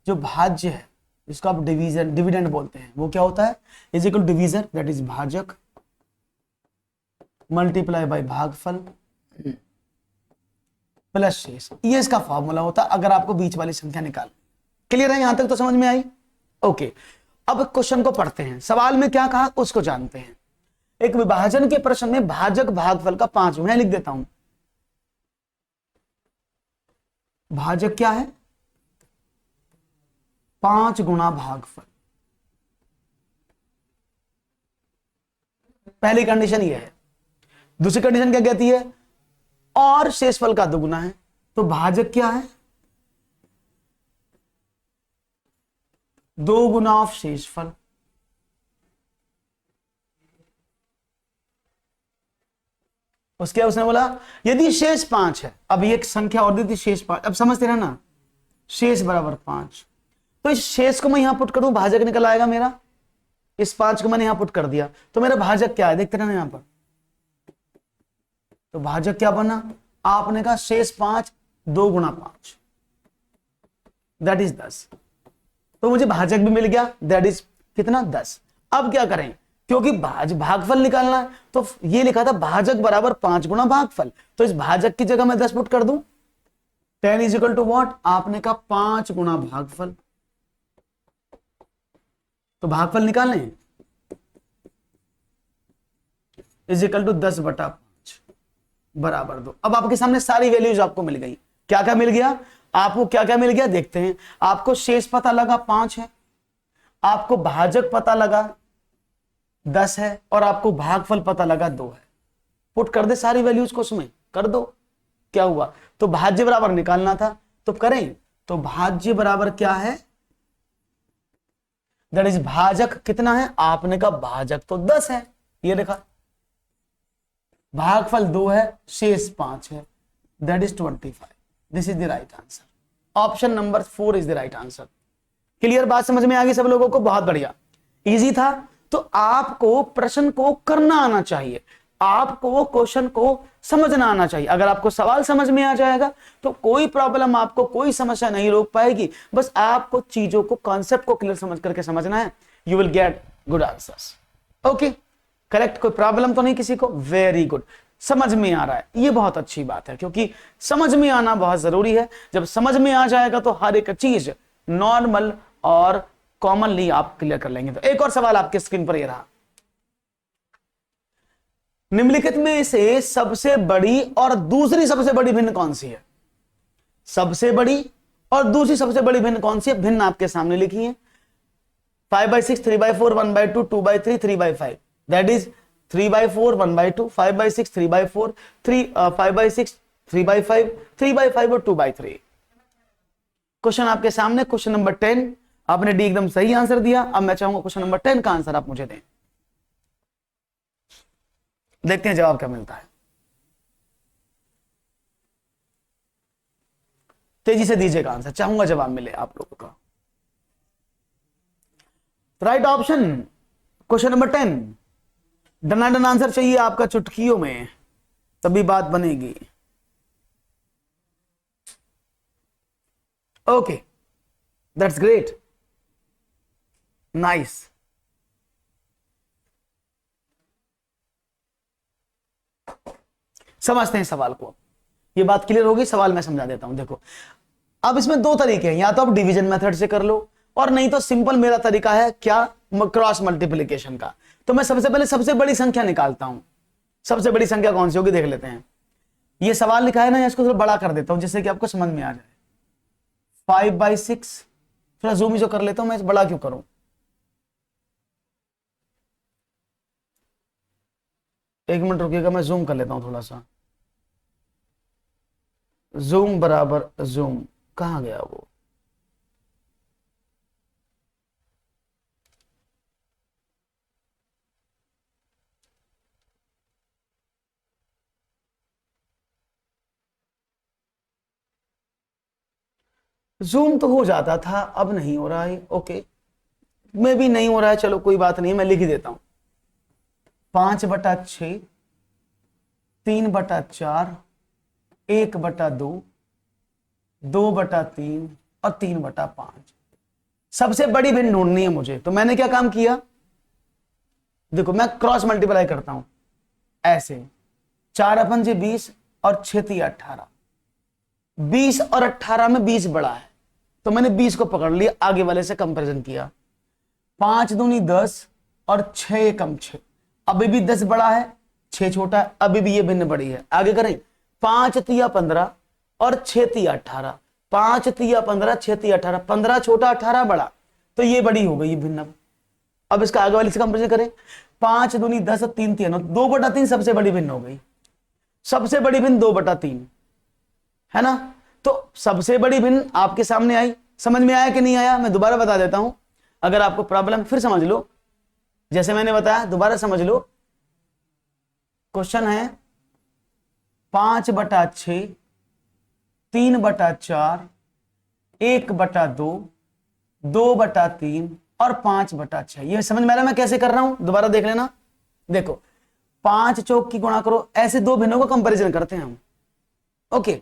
जो भाज्य है जिसको आप डिवीजन डिविडेंड बोलते हैं, वो क्या होता है? Is equal division, that is भाजक मल्टीप्लाई बाय भागफल प्लस शेष। ये इसका फॉर्मूला होता है अगर आपको बीच वाली संख्या निकाल। क्लियर है? यहां तक तो समझ में आई? ओके, अब क्वेश्चन को पढ़ते हैं। सवाल में क्या कहा उसको जानते हैं। एक विभाजन के प्रश्न में भाजक भागफल का 5, मैं लिख देता हूं। भाजक क्या है? 5 गुना भागफल। पहली कंडीशन ये है। दूसरी कंडीशन क्या कहती है? और शेषफल का दुगुना है। तो भाजक क्या है? 2 गुना ऑफ शेषफल। उसके उसने बोला यदि शेष 5 है, अब एक संख्या और दी थी शेष 5, अब समझते रहे ना, शेष बराबर 5, तो इस शेष को मैं यहां पुट करूं, भाजक निकल आएगा मेरा। इस 5 को मैंने यहां पुट कर दिया, तो मेरा भाजक क्या है देखते रहना यहां पर। तो भाजक क्या बना? आपने कहा शेष 5 2 गुना 5, दैट इज 10। तो मुझे भाजक भी मिल गया, दैट इज कितना? 10। अब क्या करें, क्योंकि भागफल निकालना है, तो ये लिखा था भाजक बराबर 5 गुना भागफल, तो इस भाजक की जगह मैं 10 पुट कर दूं। 10 इज इक्वल टू व्हाट? आपने कहा 5 गुना भागफल, तो भागफल निकालने इज इक्वल टू 10/5 बराबर 2। अब आपके सामने सारी वैल्यूज आपको मिल गई। क्या क्या मिल गया आपको? क्या क्या मिल गया देखते हैं। आपको शेष पता लगा 5 है, आपको भाजक पता लगा 10 है, और आपको भागफल पता लगा 2 है। पुट कर दे सारी वैल्यूज को, उसमें कर दो। क्या हुआ? तो भाज्य बराबर निकालना था, तो करें। तो भाज्य बराबर क्या है? दैट इज भाजक कितना है? आपने कहा भाजक तो 10 है, ये देखा। भागफल 2 है, शेष 5 है, that is 25। This is the right answer. Option number 4 is the right answer. Clear? बात समझ में आ गई सब लोगों को? बहुत बढ़िया, इजी था। तो आपको प्रश्न को करना आना चाहिए, आपको क्वेश्चन को समझना आना चाहिए। अगर आपको सवाल समझ में आ जाएगा तो कोई प्रॉब्लम, आपको कोई समस्या नहीं रोक पाएगी। बस आपको चीजों को, कॉन्सेप्ट को क्लियर समझ करके समझना है, you will get good answers. Okay, correct? कोई प्रॉब्लम तो नहीं किसी को? वेरी गुड, समझ में आ रहा है, ये बहुत अच्छी बात है, क्योंकि समझ में आना बहुत जरूरी है। जब समझ में आ जाएगा तो हर एक चीज नॉर्मल और कॉमनली आप क्लियर कर लेंगे। तो एक और सवाल आपके स्क्रीन पर ये रहा। निम्नलिखित में से सबसे बड़ी और दूसरी सबसे बड़ी भिन्न कौन सी है? सबसे बड़ी और दूसरी सबसे बड़ी भिन्न कौन सी है? भिन्न आपके सामने लिखी है। 5/6, 3/4, 1/2, 2/3, 3/5, दैट इज 3/4, 1/2, 5/6, 3/4, 5/6, 3/5, 3/5 और 2/3। क्वेश्चन आपके सामने, क्वेश्चन नंबर 10। आपने डी एकदम सही आंसर दिया। अब मैं चाहूंगा क्वेश्चन नंबर 10 का आंसर आप मुझे दें। देखते हैं जवाब क्या मिलता है। तेजी से दीजिएगा आंसर, चाहूंगा जवाब मिले आप लोगों का। Right option question number 10। डनाडन आंसर चाहिए आपका चुटकियों में, तभी बात बनेगी। Okay, that's great, nice. समझते हैं सवाल को। ये बात क्लियर होगी? सवाल मैं समझा देता हूं। देखो, अब इसमें 2 तरीके हैं, या तो आप डिवीजन मेथड से कर लो, और नहीं तो सिंपल मेरा तरीका है क्या, क्रॉस मल्टीप्लिकेशन का। तो मैं सबसे पहले सबसे बड़ी संख्या निकालता हूं। सबसे बड़ी संख्या कौन सी होगी देख लेते हैं। ये सवाल लिखा है ना, इसको थोड़ा बड़ा कर देता हूं जिससे कि आपको समझ में आ जाए। 5/6, थोड़ा जूम जो कर लेता हूं मैं, बड़ा क्यों करूं, एक मिनट रुकिएगा, मैं जूम कर लेता हूं थोड़ा सा। जूम बराबर जूम, कहां गया वो, जूम तो हो जाता था, अब नहीं हो रहा है। ओके, मैं भी नहीं हो रहा है, चलो कोई बात नहीं, मैं लिख ही देता हूं। 5/6, 3/4, 1/2, 2/3 और 3/5। सबसे बड़ी भिन्न ढूंढनी है मुझे, तो मैंने क्या काम किया, देखो मैं क्रॉस मल्टीप्लाई करता हूं ऐसे, 4/5 20 और 6 18, 20 और 18 में 20 बड़ा है, तो मैंने 20 को पकड़ लिया, आगे वाले से कंपैरिजन किया। 5 दूनी 10 और 6 एकम 6, अभी भी 10 बड़ा है, 6 छोटा है, अभी भी ये भिन्न बड़ी है। आगे करें, 5 तिया 15 और 6 तिया 18, 5 तिया 15, 6 तिया 18, 15 छोटा 18 बड़ा, तो ये बड़ी हो गई ये भिन्न। अब इसका आगे वाले से कंपैरिजन करें, 5 दूनी 10 और 3 तिया 9, 2/3 सबसे बड़ी भिन्न हो गई, सबसे बड़ी भिन्न 2/3 है ना। तो सबसे बड़ी भिन्न आपके सामने आई, समझ में आया कि नहीं आया, मैं दोबारा बता देता हूं, अगर आपको प्रॉब्लम फिर समझ लो, जैसे मैंने बताया दोबारा समझ लो। क्वेश्चन है 5/6, 3/4, 1/2, 2/3 और 5/6। ये समझ में आ रहा है मैं कैसे कर रहा हूं, दोबारा देख लेना। देखो 5 चौक की गुणा करो, ऐसे दो भिन्नों को कंपैरिजन करते हैं हम। ओके,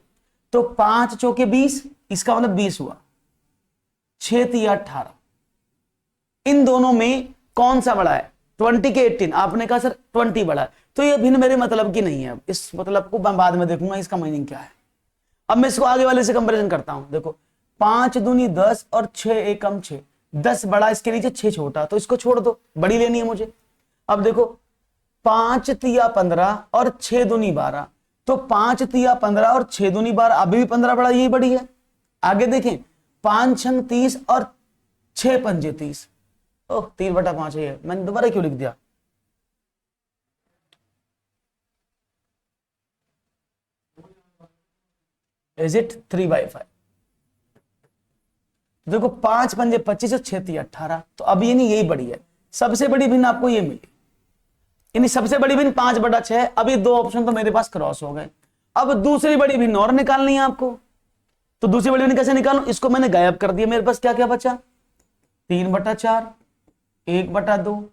तो 5 चौके 20, इसका मतलब 20 हुआ, 6 तिया 18, इन दोनों में कौन सा बड़ा है, 20 के 18, आपने कहा सर 20 बड़ा है, तो ये भिन्न मेरे मतलब की नहीं है, इस मतलब को मैं बाद में देखूंगा इसका मीनिंग क्या है। अब मैं इसको आगे वाले से कंपैरिजन करता हूं, देखो 5 दूनी 10 और 6 एकम 6, 10 बड़ा, इसके नीचे 6 छोटा, तो इसको छोड़ दो, बड़ी लेनी है मुझे। अब देखो 5 तिया 15 और 6 दूनी 12, तो 5 तिया 15 और 6 दूनी 12, अभी भी 15 बड़ा, यही बड़ी है। आगे देखें, 5 छंग 30 और 6 पंजे 30, ओह 3/5 है, मैंने दोबारा क्यों लिख दिया, इज इट 3/5। देखो 5 पंजे 25 और 6 तिया 18, तो अब ये नहीं, यही बड़ी है, सबसे बड़ी भिन्न आपको ये मिली, यानी सबसे बड़ी भिन्न 5/6। अभी दो ऑप्शन तो मेरे पास क्रॉस हो गए, अब दूसरी बड़ी भिन्न और निकालनी है आपको, तो दूसरी बड़ी भिन्न कैसे निकालूं, इसको मैंने गायब कर दिया, मेरे पास क्या क्या बचा, 3/4, 1/2,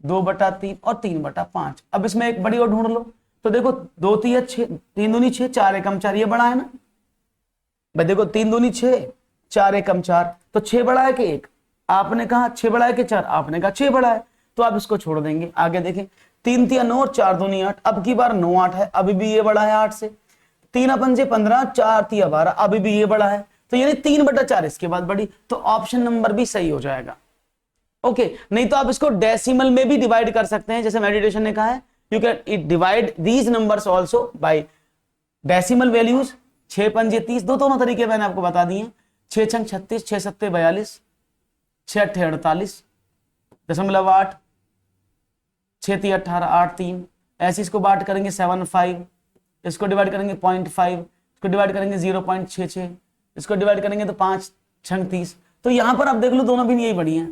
2/3 और 3/5। अब इसमें एक बड़ी और ढूंढ लो, तो देखो 2 तिया 6, 3 दूनी 6, 4 एकम 4, ये बड़ा है ना भाई, देखो 3 दूनी 6, 4 एकम 4, तो 6 बड़ा है कि 1, आपने कहा 6 बड़ा है कि 4, आपने कहा 6 बड़ा है, तो आप इसको छोड़ देंगे। आगे देखें, 3 तिया 9 और 4 दूनी 8, अब की बार 9 8 है, अभी भी ये बड़ा है 8 से। 3 पंजे 15, 4 तिया 12, अभी भी ये बड़ा है, तो यानी 3/4 इसके बाद बड़ी, तो ऑप्शन नंबर भी सही हो जाएगा। ओके, नहीं तो आप इसको डेसिमल में भी डिवाइड कर सकते हैं, जैसे मेडिटेशन ने कहा है, you can divide these numbers also by decimal values. 6 पंजे 30, दोनों तरीके मैंने आपको बता दिए, 6 छंग 36, 6 सत्ते 42, 6 अट्ठे 48, 0.8, 6 तिया 18, 8 3, ऐसे इसको बांट करेंगे 7 5, इसको डिवाइड करेंगे 0.5, इसको डिवाइड करेंगे 0.66, इसको डिवाइड करेंगे तो 5 छंग 30। तो यहां पर आप देख लो दोनों भी यही बड़ी हैं,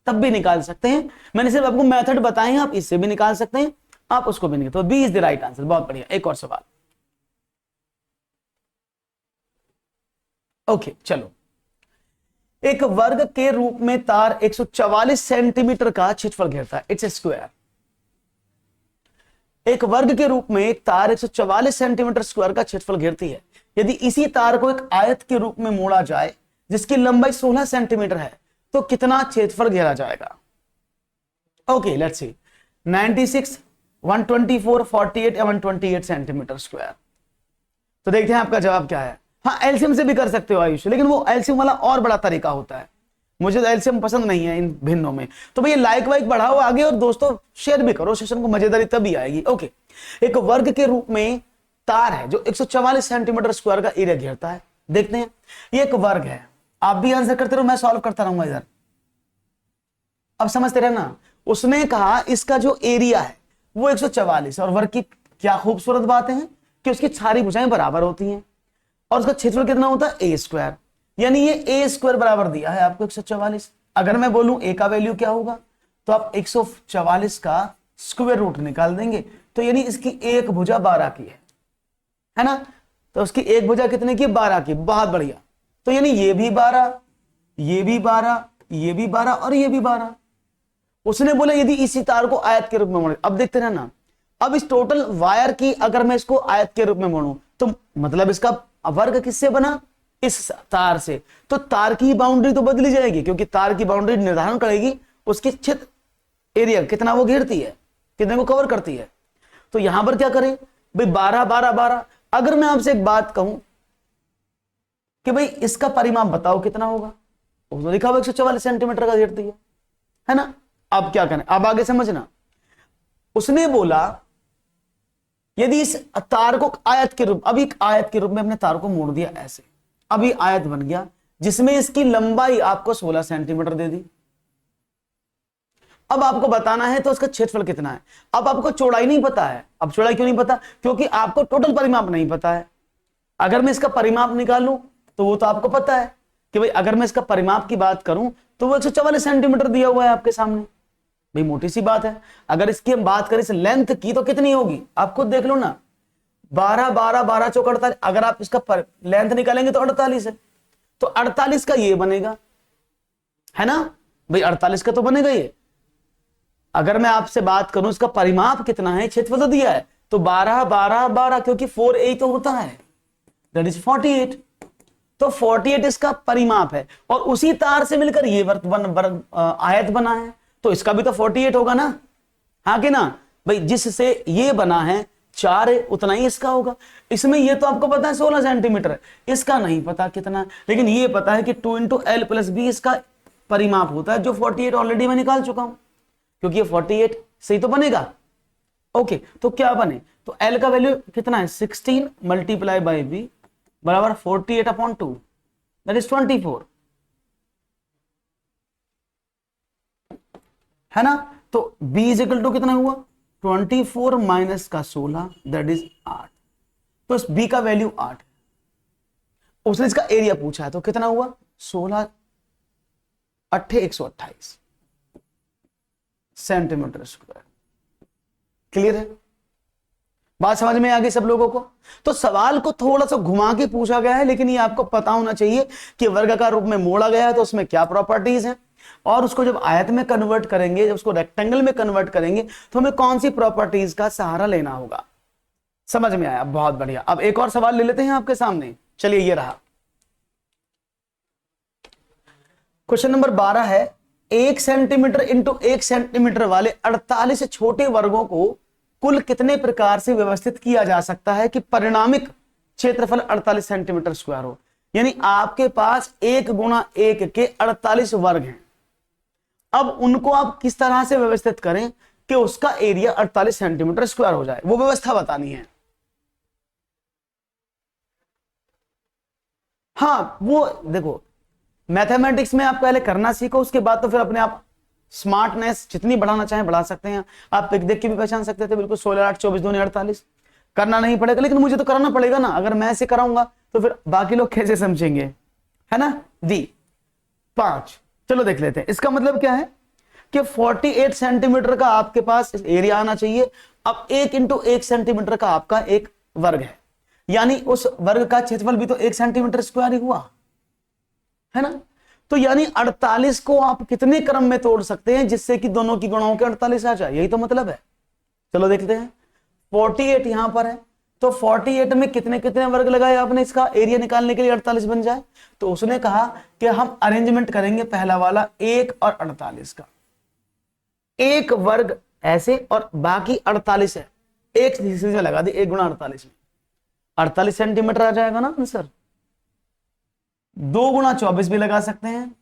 तब भी निकाल सकते हैं, मैंने सिर्फ आपको मेथड बताए हैं, आप इससे भी निकाल सकते हैं, आप उसको भी निकाल, तो B is the right answer. बहुत बढ़िया, एक और सवाल। ओके चलो, एक वर्ग के रूप में तार 144 सेंटीमीटर का क्षेत्रफल घेरता है, इट्स ए स्क्वायर। एक वर्ग के रूप में तार 144 सेंटीमीटर स्क्वायर का क्षेत्रफल घेरती है, यदि इसी तार को एक आयत के रूप में मोड़ा जाए जिसकी लंबाई 16 सेंटीमीटर है, तो कितना क्षेत्रफल घेरा जाएगा। ओके लेट्स सी, 96, 124, 48 या 128 सेंटीमीटर स्क्वायर। तो देखते हैं आपका जवाब क्या है। हाँ, एलसीएम से भी कर सकते हो आयुष, लेकिन वो एलसीएम वाला और बड़ा तरीका होता है, मुझे तो एलसीएम पसंद नहीं है इन भिन्नों में। तो भैया लाइक वाइक बढ़ाओ आगे, और दोस्तों शेयर भी करो, सेशन को मजेदारी तभी आएगी। ओके, एक वर्ग के रूप में तार है जो 144 सेंटीमीटर स्क्वायर का एरिया घेरता है। देखते हैं, ये एक वर्ग है, आप भी आंसर करते रहो, मैं सॉल्व करता रहूंगा इधर। अब समझते रहना, उसने कहा इसका जो एरिया है वो 144 और वर्ग की क्या खूबसूरत बातें हैं कि उसकी सारी भुजाएं बराबर होती हैं और उसका क्षेत्रफल कितना होता है ए स्क्वायर, यानी ये ए स्क्वायर बराबर दिया है आपको 144। अगर मैं बोलूं ए का वैल्यू क्या होगा तो आप 144 का स्क्वायर रूट निकाल देंगे, तो यानी इसकी एक भुजा 12 की है ना, तो उसकी एक भुजा कितने की 12 की, बहुत बढ़िया। तो यानी ये भी 12, ये भी 12, ये भी 12 और ये भी 12। उसने बोला यदि इसी तार को आयत के रूप में मोड़े, अब देखते रहना, अब इस टोटल वायर की अगर मैं इसको आयत के रूप में मोड़ूं तो मतलब इसका वर्ग किससे बना, इस तार से, तो तार की बाउंड्री तो बदली जाएगी क्योंकि तार की बाउंड्री निर्धारण करेगी उसकी क्षेत्र एरिया कितना वो घेरती है, कितने को कवर करती है। तो यहां पर क्या करें भाई 12 12 12। अगर मैं आपसे एक बात कहूं कि भाई इसका परिमाप बताओ कितना होगा, उसने लिखा हुआ 144 सेंटीमीटर का घेरती है ना। अब क्या करें, अब आगे समझना, उसने बोला यदि इस तार को आयत के रूप, अब एक आयत के रूप में अपने तार को मोड़ दिया ऐसे, अभी आयत बन गया जिसमें इसकी लंबाई आपको 16 सेंटीमीटर दे दी। अब आपको बताना है तो उसका क्षेत्रफल कितना है। अब आपको चौड़ाई नहीं पता है, अब चौड़ाई क्यों नहीं पता, क्योंकि आपको टोटल परिमाप नहीं पता है। अगर मैं इसका परिमाप निकालूं तो वो तो आपको पता है कि भाई अगर मैं इसका परिमाप की बात करूं तो वो 144 सेंटीमीटर दिया हुआ है आपके सामने, भाई मोटी सी बात है। अगर इसकी हम बात करें इस लेंथ की तो कितनी होगी आप खुद देख लो ना, 12 12 12 चौक 48, अगर आप इसका लेंथ निकालेंगे तो 48 है, तो 48 का ये बनेगा है ना भाई, 48 का तो बनेगा ये। अगर मैं आपसे बात करूं इसका परिमाप कितना है, क्षेत्रफल तो दिया है, तो 12 12 12 क्योंकि 4a तो होता है, दैट इज 48, तो 48 इसका परिमाप है और उसी तार से मिलकर ये आयत बना है, तो इसका भी तो 48 होगा ना, हाँ कि ना भाई, जिससे ये बना है 4 है उतना ही इसका होगा। इसमें ये तो आपको पता है 16 सेंटीमीटर है, इसका नहीं पता कितना, लेकिन ये पता है कि 2 × L + B इसका परिमाप होता है, जो 48 ऑलरेडी मैं निकाल चुका हूं क्योंकि ये 48 सही तो बनेगा। ओके, तो क्या बने, तो L का वैल्यू कितना है 16 × B बराबर 48/2, दैट इज 24, है ना। तो B = कितना हुआ 24 माइनस का 16, दैट इज 8, तो इस B का वैल्यू 8। उसने इसका एरिया पूछा है तो कितना हुआ 16 8 128 सेंटीमीटर स्क्वायर। क्लियर है, बात समझ में आ गई सब लोगों को। तो सवाल को थोड़ा सा घुमा के पूछा गया है, लेकिन ये आपको पता होना चाहिए कि वर्गाकार रूप में मोड़ा गया है तो उसमें क्या प्रॉपर्टीज हैं, और उसको जब आयत में कन्वर्ट करेंगे, जब उसको रेक्टेंगल में कन्वर्ट करेंगे तो हमें कौन सी प्रॉपर्टीज का सहारा लेना होगा। समझ में आया, बहुत बढ़िया। अब एक और सवाल ले लेते हैं आपके सामने, चलिए ये रहा क्वेश्चन नंबर 12 है, 1 सेंटीमीटर इंटू 1 सेंटीमीटर वाले 48 छोटे वर्गों को कुल कितने प्रकार से व्यवस्थित किया जा सकता है कि परिणामिक क्षेत्रफल 48 सेंटीमीटर स्क्वायर हो। यानी आपके पास 1 × 1 के 48 वर्ग हैं, अब उनको आप किस तरह से व्यवस्थित करें कि उसका एरिया 48 सेंटीमीटर स्क्वायर हो जाए, वो व्यवस्था बतानी है। हाँ वो देखो, मैथमेटिक्स में आप पहले करना सीखो, उसके बाद तो फिर अपने आप स्मार्टनेस जितनी बढ़ाना चाहें बढ़ा सकते हैं। आप पिक देख के भी पहचान सकते थे, बिल्कुल 16 8 24 2 48 करना नहीं पड़ेगा, लेकिन मुझे तो कराना पड़ेगा ना, अगर मैं ऐसे कराऊंगा तो फिर बाकी लोग कैसे समझेंगे, है ना जी। 5, चलो देख लेते हैं। इसका मतलब क्या है कि 48 सेंटीमीटर का आपके पास एरिया आना चाहिए। अब 1 × 1 सेंटीमीटर का आपका एक वर्ग है, यानी उस वर्ग का क्षेत्रफल भी तो 1 सेंटीमीटर स्क्वायर ही हुआ, है ना। तो यानी 48 को आप कितने क्रम में तोड़ सकते हैं जिससे कि दोनों की गुणाओं के 48 आ जाए, यही तो मतलब है। चलो देखते हैं, 48 यहां पर है, तो 48 में कितने कितने वर्ग लगाए आपने इसका एरिया निकालने के लिए 48 बन जाए। तो उसने कहा कि हम अरेंजमेंट करेंगे पहला वाला 1 और 48 का, एक वर्ग ऐसे और बाकी 48 है, एक सीधे लगा दी 1 × 48 में 48 सेंटीमीटर आ जाएगा ना आंसर। 2 × 24 भी लगा सकते हैं,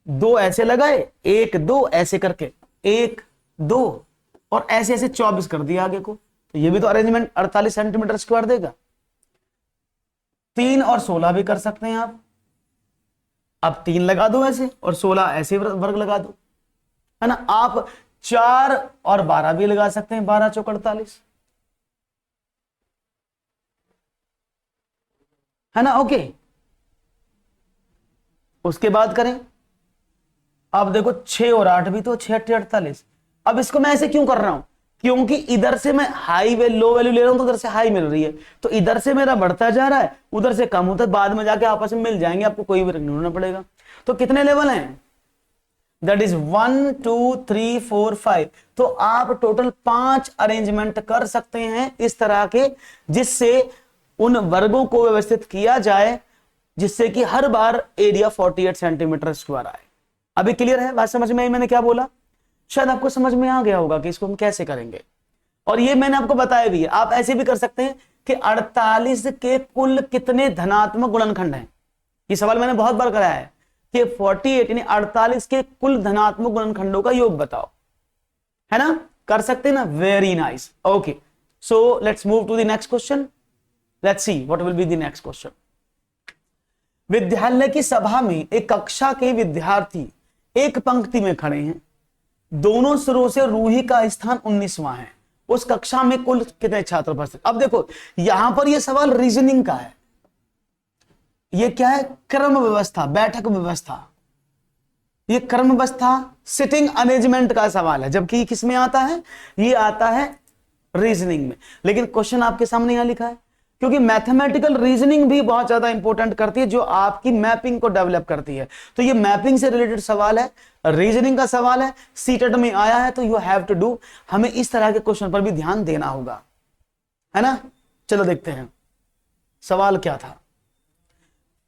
2 ऐसे लगाए 1 2 ऐसे करके 1 2 और ऐसे ऐसे 24 कर दिया आगे को, तो ये भी तो अरेंजमेंट 48 सेंटीमीटर स्क्वायर देगा। 3 और 16 भी कर सकते हैं आप, अब 3 लगा दो ऐसे और 16 ऐसे वर्ग लगा दो, है ना। आप 4 और 12 भी लगा सकते हैं, 12 चौक 48, है ना। ओके, उसके बाद करें, अब देखो 6 और 8 भी तो 6 8 48। अब इसको मैं ऐसे क्यों कर रहा हूं, क्योंकि इधर से मैं हाई वैल्यू लो वैल्यू ले रहा हूं तो इधर से हाई मिल रही है, तो इधर से मेरा बढ़ता जा रहा है, उधर से कम होता है, बाद में जाके आपस में मिल जाएंगे, आपको कोई भी रंग ढूंढना पड़ेगा। तो कितने लेवल हैं, दैट इज 1 2 3 4 5। तो आप टोटल 5 अरेंजमेंट कर सकते हैं इस तरह के, जिससे उन वर्गों को व्यवस्थित किया जाए, जिससे कि हर बार एरिया 48 सेंटीमीटर स्क्वायर आए। अभी क्लियर है बात, समझ में आई मैंने क्या बोला, शायद आपको समझ में आ गया होगा कि इसको हम कैसे करेंगे। और ये मैंने आपको बताया भी है, आप ऐसे भी कर सकते हैं कि 48 के कुल कितने धनात्मक गुणनखंड हैं। ये सवाल मैंने बहुत बार कराया है कि 48 यानी 48 के कुल धनात्मक गुणनखंडों का योग बताओ, है ना। कर सकते हैं ना, very nice. Okay, so let's move to the next question, let's see what will be the next question. विद्यालय की सभा में एक कक्षा के विद्यार्थी एक पंक्ति में खड़े हैं, दोनों सिरों से रूही का स्थान 19वां है, उस कक्षा में कुल कितने छात्र उपस्थित। अब देखो यहां पर यह सवाल रीजनिंग का है, यह क्या है, क्रम व्यवस्था, बैठक व्यवस्था, ये क्रम व्यवस्था सिटिंग अरेंजमेंट का सवाल है, जबकि किस में आता है, ये आता है रीजनिंग में। लेकिन क्वेश्चन आपके सामने यहां लिखा है, क्योंकि मैथमेटिकल रीजनिंग भी बहुत ज्यादा इंपॉर्टेंट करती है, जो आपकी मैपिंग को डेवलप करती है। तो ये मैपिंग से रिलेटेड सवाल है, रीजनिंग का सवाल है, सीटेट में आया है, तो यू हैव टू डू, हमें इस तरह के क्वेश्चन पर भी ध्यान देना होगा, है ना। चलो देखते हैं सवाल क्या था।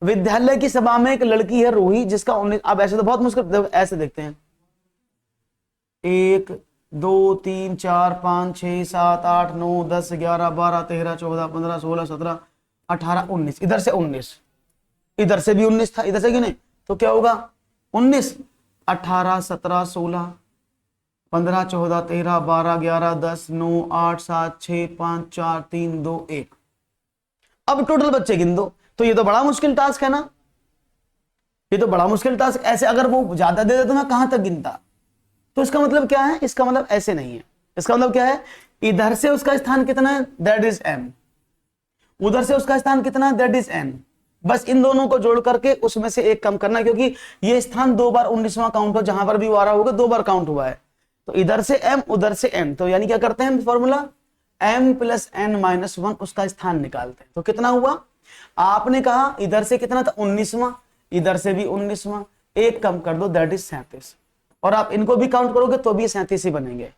विद्यालय की सभा में एक लड़की है रूही, जिसका 19, अब ऐसे तो बहुत मुश्किल, ऐसे देखते हैं 1 2 3 4 5 6 7 8 9 10 11 12 13 14 15 16 17 18 19, इधर से 19, इधर से भी 19 था, इधर से क्यों नहीं, तो क्या होगा 19 18 17 16 15 14 13 12 11 10 9 8 7 6 5 4 3 2 1। अब टोटल बच्चे गिन दो, तो ये तो बड़ा मुश्किल टास्क है ना, ये तो बड़ा मुश्किल टास्क। ऐसे अगर वो ज्यादा दे दे तो मैं कहां तक गिनता, तो इसका मतलब क्या है, इसका मतलब ऐसे नहीं है, इसका मतलब क्या है, इधर से उसका स्थान कितना है, दैट इज m, उधर से उसका स्थान कितना है, दैट इज n। बस इन दोनों को जोड़ करके उसमें से एक कम करना, क्योंकि ये स्थान 2 बार 19वां काउंट हो, जहां पर भी वो आ रहा होगा 2 बार काउंट हुआ है, तो इधर से m उधर से n, तो यानी क्या करते हैं formula, m plus n minus 1, उसका स्थान निकालते हैं। तो कितना हुआ, आपने कहा इधर से कितना था 19वां, इधर से भी 19वां, एक कम कर दो, दैट इज 37, और आप इनको भी काउंट करोगे तो भी 37 ही बनेंगे,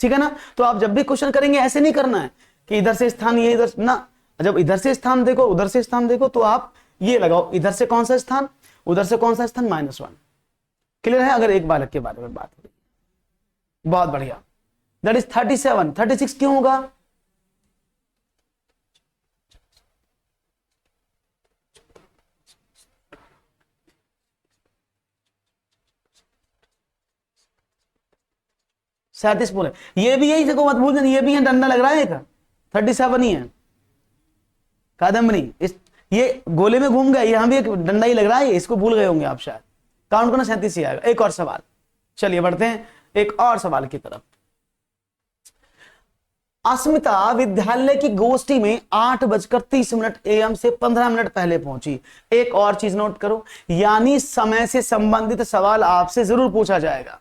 ठीक है ना। तो आप जब भी क्वेश्चन करेंगे ऐसे नहीं करना है कि इधर से स्थान ये इधर ना, जब इधर से स्थान देखो उधर से स्थान देखो, तो आप ये लगाओ इधर से कौन सा स्थान, उधर से कौन सा स्थान, -1। क्लियर है, अगर एक बालक के बारे में बात करें, बहुत बढ़िया, दैट इज 37, 36 क्यों होगा, सैंतीस पूरे, ये भी यही देखो मत भूल, ये भी है, डंडा लग रहा है, एक 37 ही है, कादम्बरी, इस ये गोले में घूम गए, यहां भी एक डंडा ही लग रहा है, इसको भूल गए होंगे आप शायद, काउंट करना 37 ही आएगा। एक और सवाल, चलिए बढ़ते हैं एक और सवाल की तरफ। अस्मिता विद्यालय की गोष्ठी में 8:30 AM से 15 मिनट पहले पहुंची। एक और चीज नोट करो, यानी समय से संबंधित सवाल आपसे जरूर पूछा जाएगा,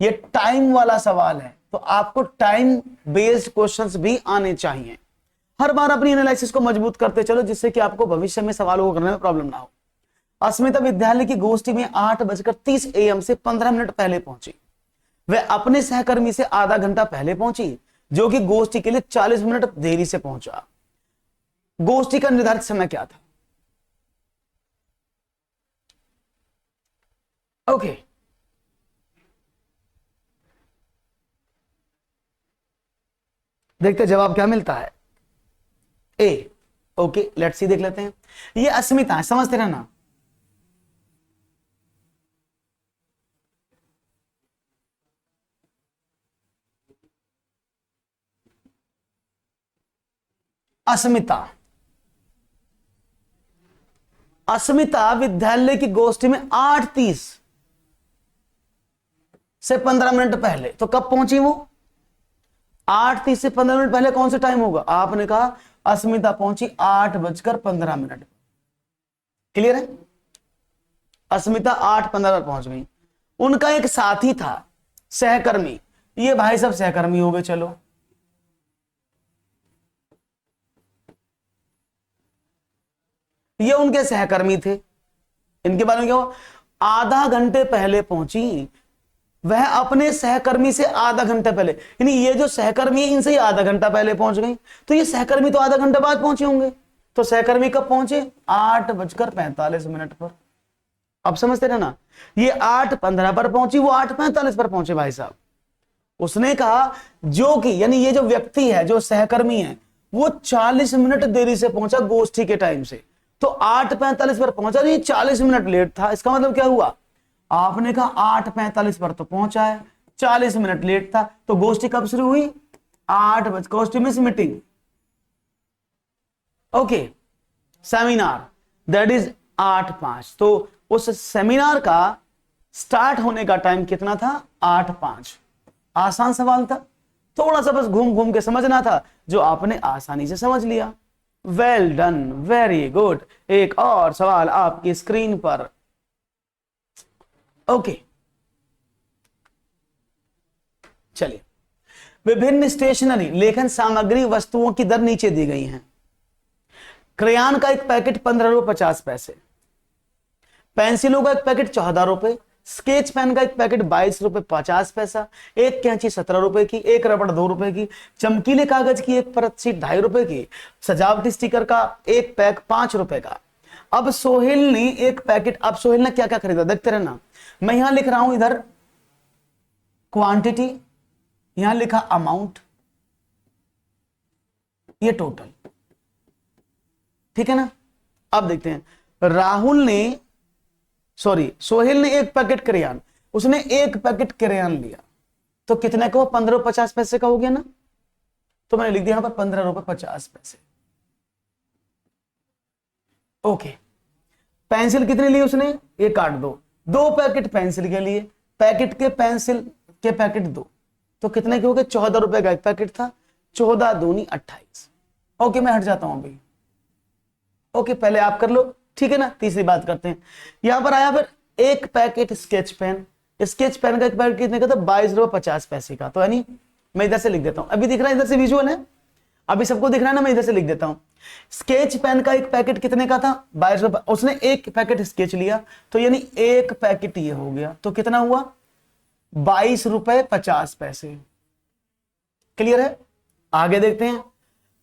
ये टाइम वाला सवाल है, तो आपको टाइम बेस्ड क्वेश्चंस भी आने चाहिए। हर बार अपनी एनालिसिस को मजबूत करते चलो, जिससे कि आपको भविष्य में सवालों को करने में प्रॉब्लम ना हो। अस्मिता विद्यालय की गोष्ठी में 8:30 AM से 15 मिनट पहले पहुंची। वह अपने सहकर्मी से आधा घंटा पहले पहुंची, जो कि गोष्ठी के लिए 40 मिनट देरी से पहुंचा। गोष्ठी का निर्धारित समय क्या था, ओके देखते जवाब क्या मिलता है। ए, ओके लेट्स सी, देख लेते हैं। ये अस्मिता है, समझते रहना, अस्मिता, अस्मिता विद्यालय की गोष्ठी में 8:30 से 15 मिनट पहले, तो कब पहुंची वो? 8:30 से 15 मिनट पहले कौन सा टाइम होगा? आपने कहा अस्मिता पहुंची 8:15। क्लियर है? अस्मिता 8:15 पर पहुंच गई। उनका एक साथी था, सहकर्मी, ये भाई सब सहकर्मी हो गए। चलो, ये उनके सहकर्मी थे। इनके बारे में क्या हुआ? आधा घंटे पहले पहुंची, वह अपने सहकर्मी से आधा घंटा पहले, यानी ये जो सहकर्मी है इनसे ही आधा घंटा पहले पहुंच गई। तो ये सहकर्मी तो आधा घंटा बाद पहुंचे होंगे। तो सहकर्मी कब पहुंचे? 8:45 पर। अब समझते रहे ना, ये 8:15 पर पहुंची, वो 8:45 पर पहुंचे भाई साहब। उसने कहा जो कि यानी ये जो व्यक्ति है, जो सहकर्मी है, वो 40 मिनट देरी से पहुंचा गोष्ठी के टाइम से। तो 8:45 पर पहुंचा, ये 40 मिनट लेट था। इसका मतलब क्या हुआ? आपने कहा 8:45 पर तो पहुंचा है, 40 मिनट लेट था। तो गोष्ठी कब शुरू हुई? 8 बजे। गोष्ठी means meeting, okay, seminar, that is 8:05। तो उस सेमिनार का स्टार्ट होने का टाइम कितना था? 8:05। आसान सवाल था, थोड़ा सा बस घूम घूम के समझना था, जो आपने आसानी से समझ लिया। Well done, very good. एक और सवाल आपकी स्क्रीन पर, ओके। चलिए, विभिन्न स्टेशनरी लेखन सामग्री वस्तुओं की दर नीचे दी गई हैं। क्रेयॉन का एक पैकेट 15 रुपए 50 पैसे, पेंसिलों का एक पैकेट 14 रुपए, स्केच पेन का एक पैकेट 22 रुपए 50 पैसा, एक कैंची 17 रुपए की, एक रबड़ 2 रुपए की, चमकीले कागज की एक परत शीट 2.5 रुपए की, सजावटी स्टिकर का एक पैक 5 रुपए का। अब सोहेल ने एक पैकेट, अब सोहेल ने क्या क्या खरीदा देखते रहना। मैं यहां लिख रहा हूं, इधर क्वांटिटी, यहां लिखा अमाउंट, ये टोटल, ठीक है ना। अब देखते हैं, राहुल ने, सॉरी, सोहेल ने एक पैकेट क्रेयॉन, उसने एक पैकेट क्रेयॉन लिया, तो कितने का? 15 रुपए 50 पैसे का हो गया ना। तो मैंने लिख दिया यहां पर 15 रुपए 50 पैसे, ओके। पेंसिल कितने लिए उसने? ये काट दो, 2 पैकेट पेंसिल के लिए, पैकेट के पेंसिल के पैकेट 2, तो कितने के हो गए? 14 रुपए का एक पैकेट था, 14 दूनी 28। ओके, मैं हट जाता हूं अभी, ओके, पहले आप कर लो, ठीक है ना। तीसरी बात करते हैं, यहां पर आया फिर एक packet sketch pen, sketch pen का एक पैकेट कितने का था? 22 रुपए 50 पैसे का। तो यानी मैं इधर से लिख देता हूं, अभी दिख रहा है, इधर से विजुअल है, अभी सबको दिख रहा है ना, मैं इधर से लिख देता हूं। स्केच पेन का एक पैकेट कितने का था? 22 रुपए। उसने एक पैकेट स्केच लिया, तो यानी एक पैकेट ये हो गया, तो कितना हुआ? 22 रुपए 50 पैसे। क्लियर है? आगे देखते हैं,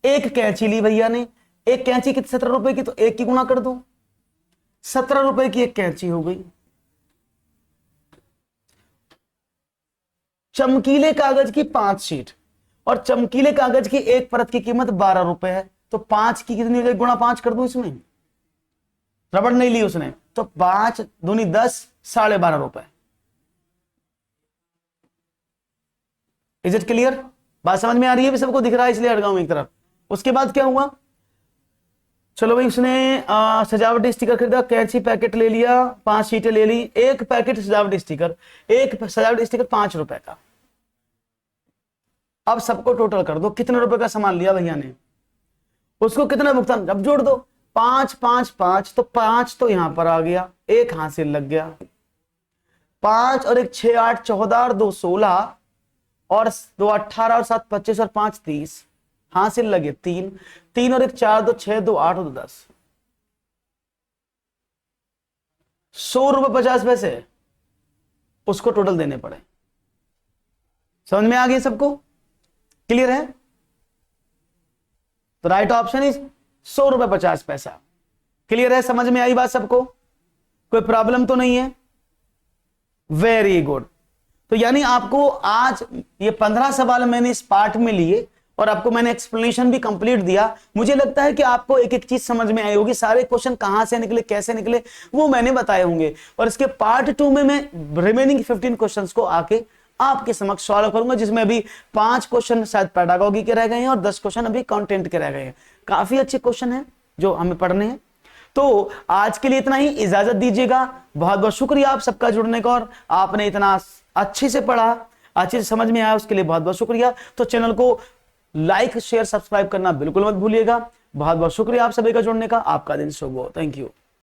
एक कैंची ली भैया ने, एक कैंची कितने? 17 रुपए की, तो एक की गुणा कर दो, 17 रुपए की एक कैंची हो गई। चमकीले कागज की 5 शीट, और चमकीले कागज की एक परत की कीमत 12 रुपए है, तो 5 की कितनी हो जाएगी? गुणा 5 कर दो इसमें, रबड़ नहीं ली उसने, तो 5 दूनी 10, 12.5 रुपए। Is it clear? बात समझ में आ रही है? भी सबको दिख रहा है, इसलिए हट गया हूं एक तरफ। उसके बाद क्या हुआ? चलो भाई, उसने सजावटी स्टिकर खरीदा, कैंची पैकेट ले लिया, 5 शीटें ले ली, एक पैकेट सजावटी स्टिकर, एक सजावटी स्टिकर 5 रुपए का। अब सबको टोटल कर दो, कितने रुपए का सामान लिया भैया ने, उसको कितना भुगतान, अब जोड़ दो, 5 5 5, तो 5 तो यहां पर आ गया, एक हासिल लग गया, 5 और 1 6 8 14 और 2 16 और 2 18 और 7 25 और 5 30, हासिल लगे 3, 3 और 1 4 2 6 2 8 और 2 10, 100 रुपए 50 पैसे उसको टोटल देने पड़े। समझ में आ गई सबको? क्लियर है? तो राइट ऑप्शन इज 100 रुपए 50 पैसा। क्लियर है? समझ में आई बात सबको? कोई प्रॉब्लम तो नहीं है? Very good. तो यानी आपको आज ये 15 सवाल मैंने इस पार्ट में लिए और आपको मैंने एक्सप्लेनेशन भी कंप्लीट दिया। मुझे लगता है कि आपको एक एक चीज समझ में आई होगी, सारे क्वेश्चन कहां से निकले, कैसे निकले, वो मैंने बताए होंगे। और इसके पार्ट 2 में मैं रिमेनिंग 15 क्वेश्चंस को आके आपके समक्ष सॉल्व करूंगा, जिसमें अभी 5 क्वेश्चन शायद पेडागॉजी के रह गए हैं और 10 क्वेश्चन अभी कंटेंट के रह गए हैं। काफी अच्छे क्वेश्चन हैं जो हमें पढ़ने हैं। तो आज के लिए इतना ही, इजाजत दीजिएगा। बहुत बहुत शुक्रिया आप सबका जुड़ने का, और आपने इतना अच्छे से पढ़ा, अच्छे से समझ में आया, उसके लिए बहुत बहुत शुक्रिया। तो चैनल को लाइक शेयर सब्सक्राइब करना बिल्कुल मत भूलिएगा। बहुत बहुत शुक्रिया आप सभी का जुड़ने का। आपका दिन शुभ हो। Thank you.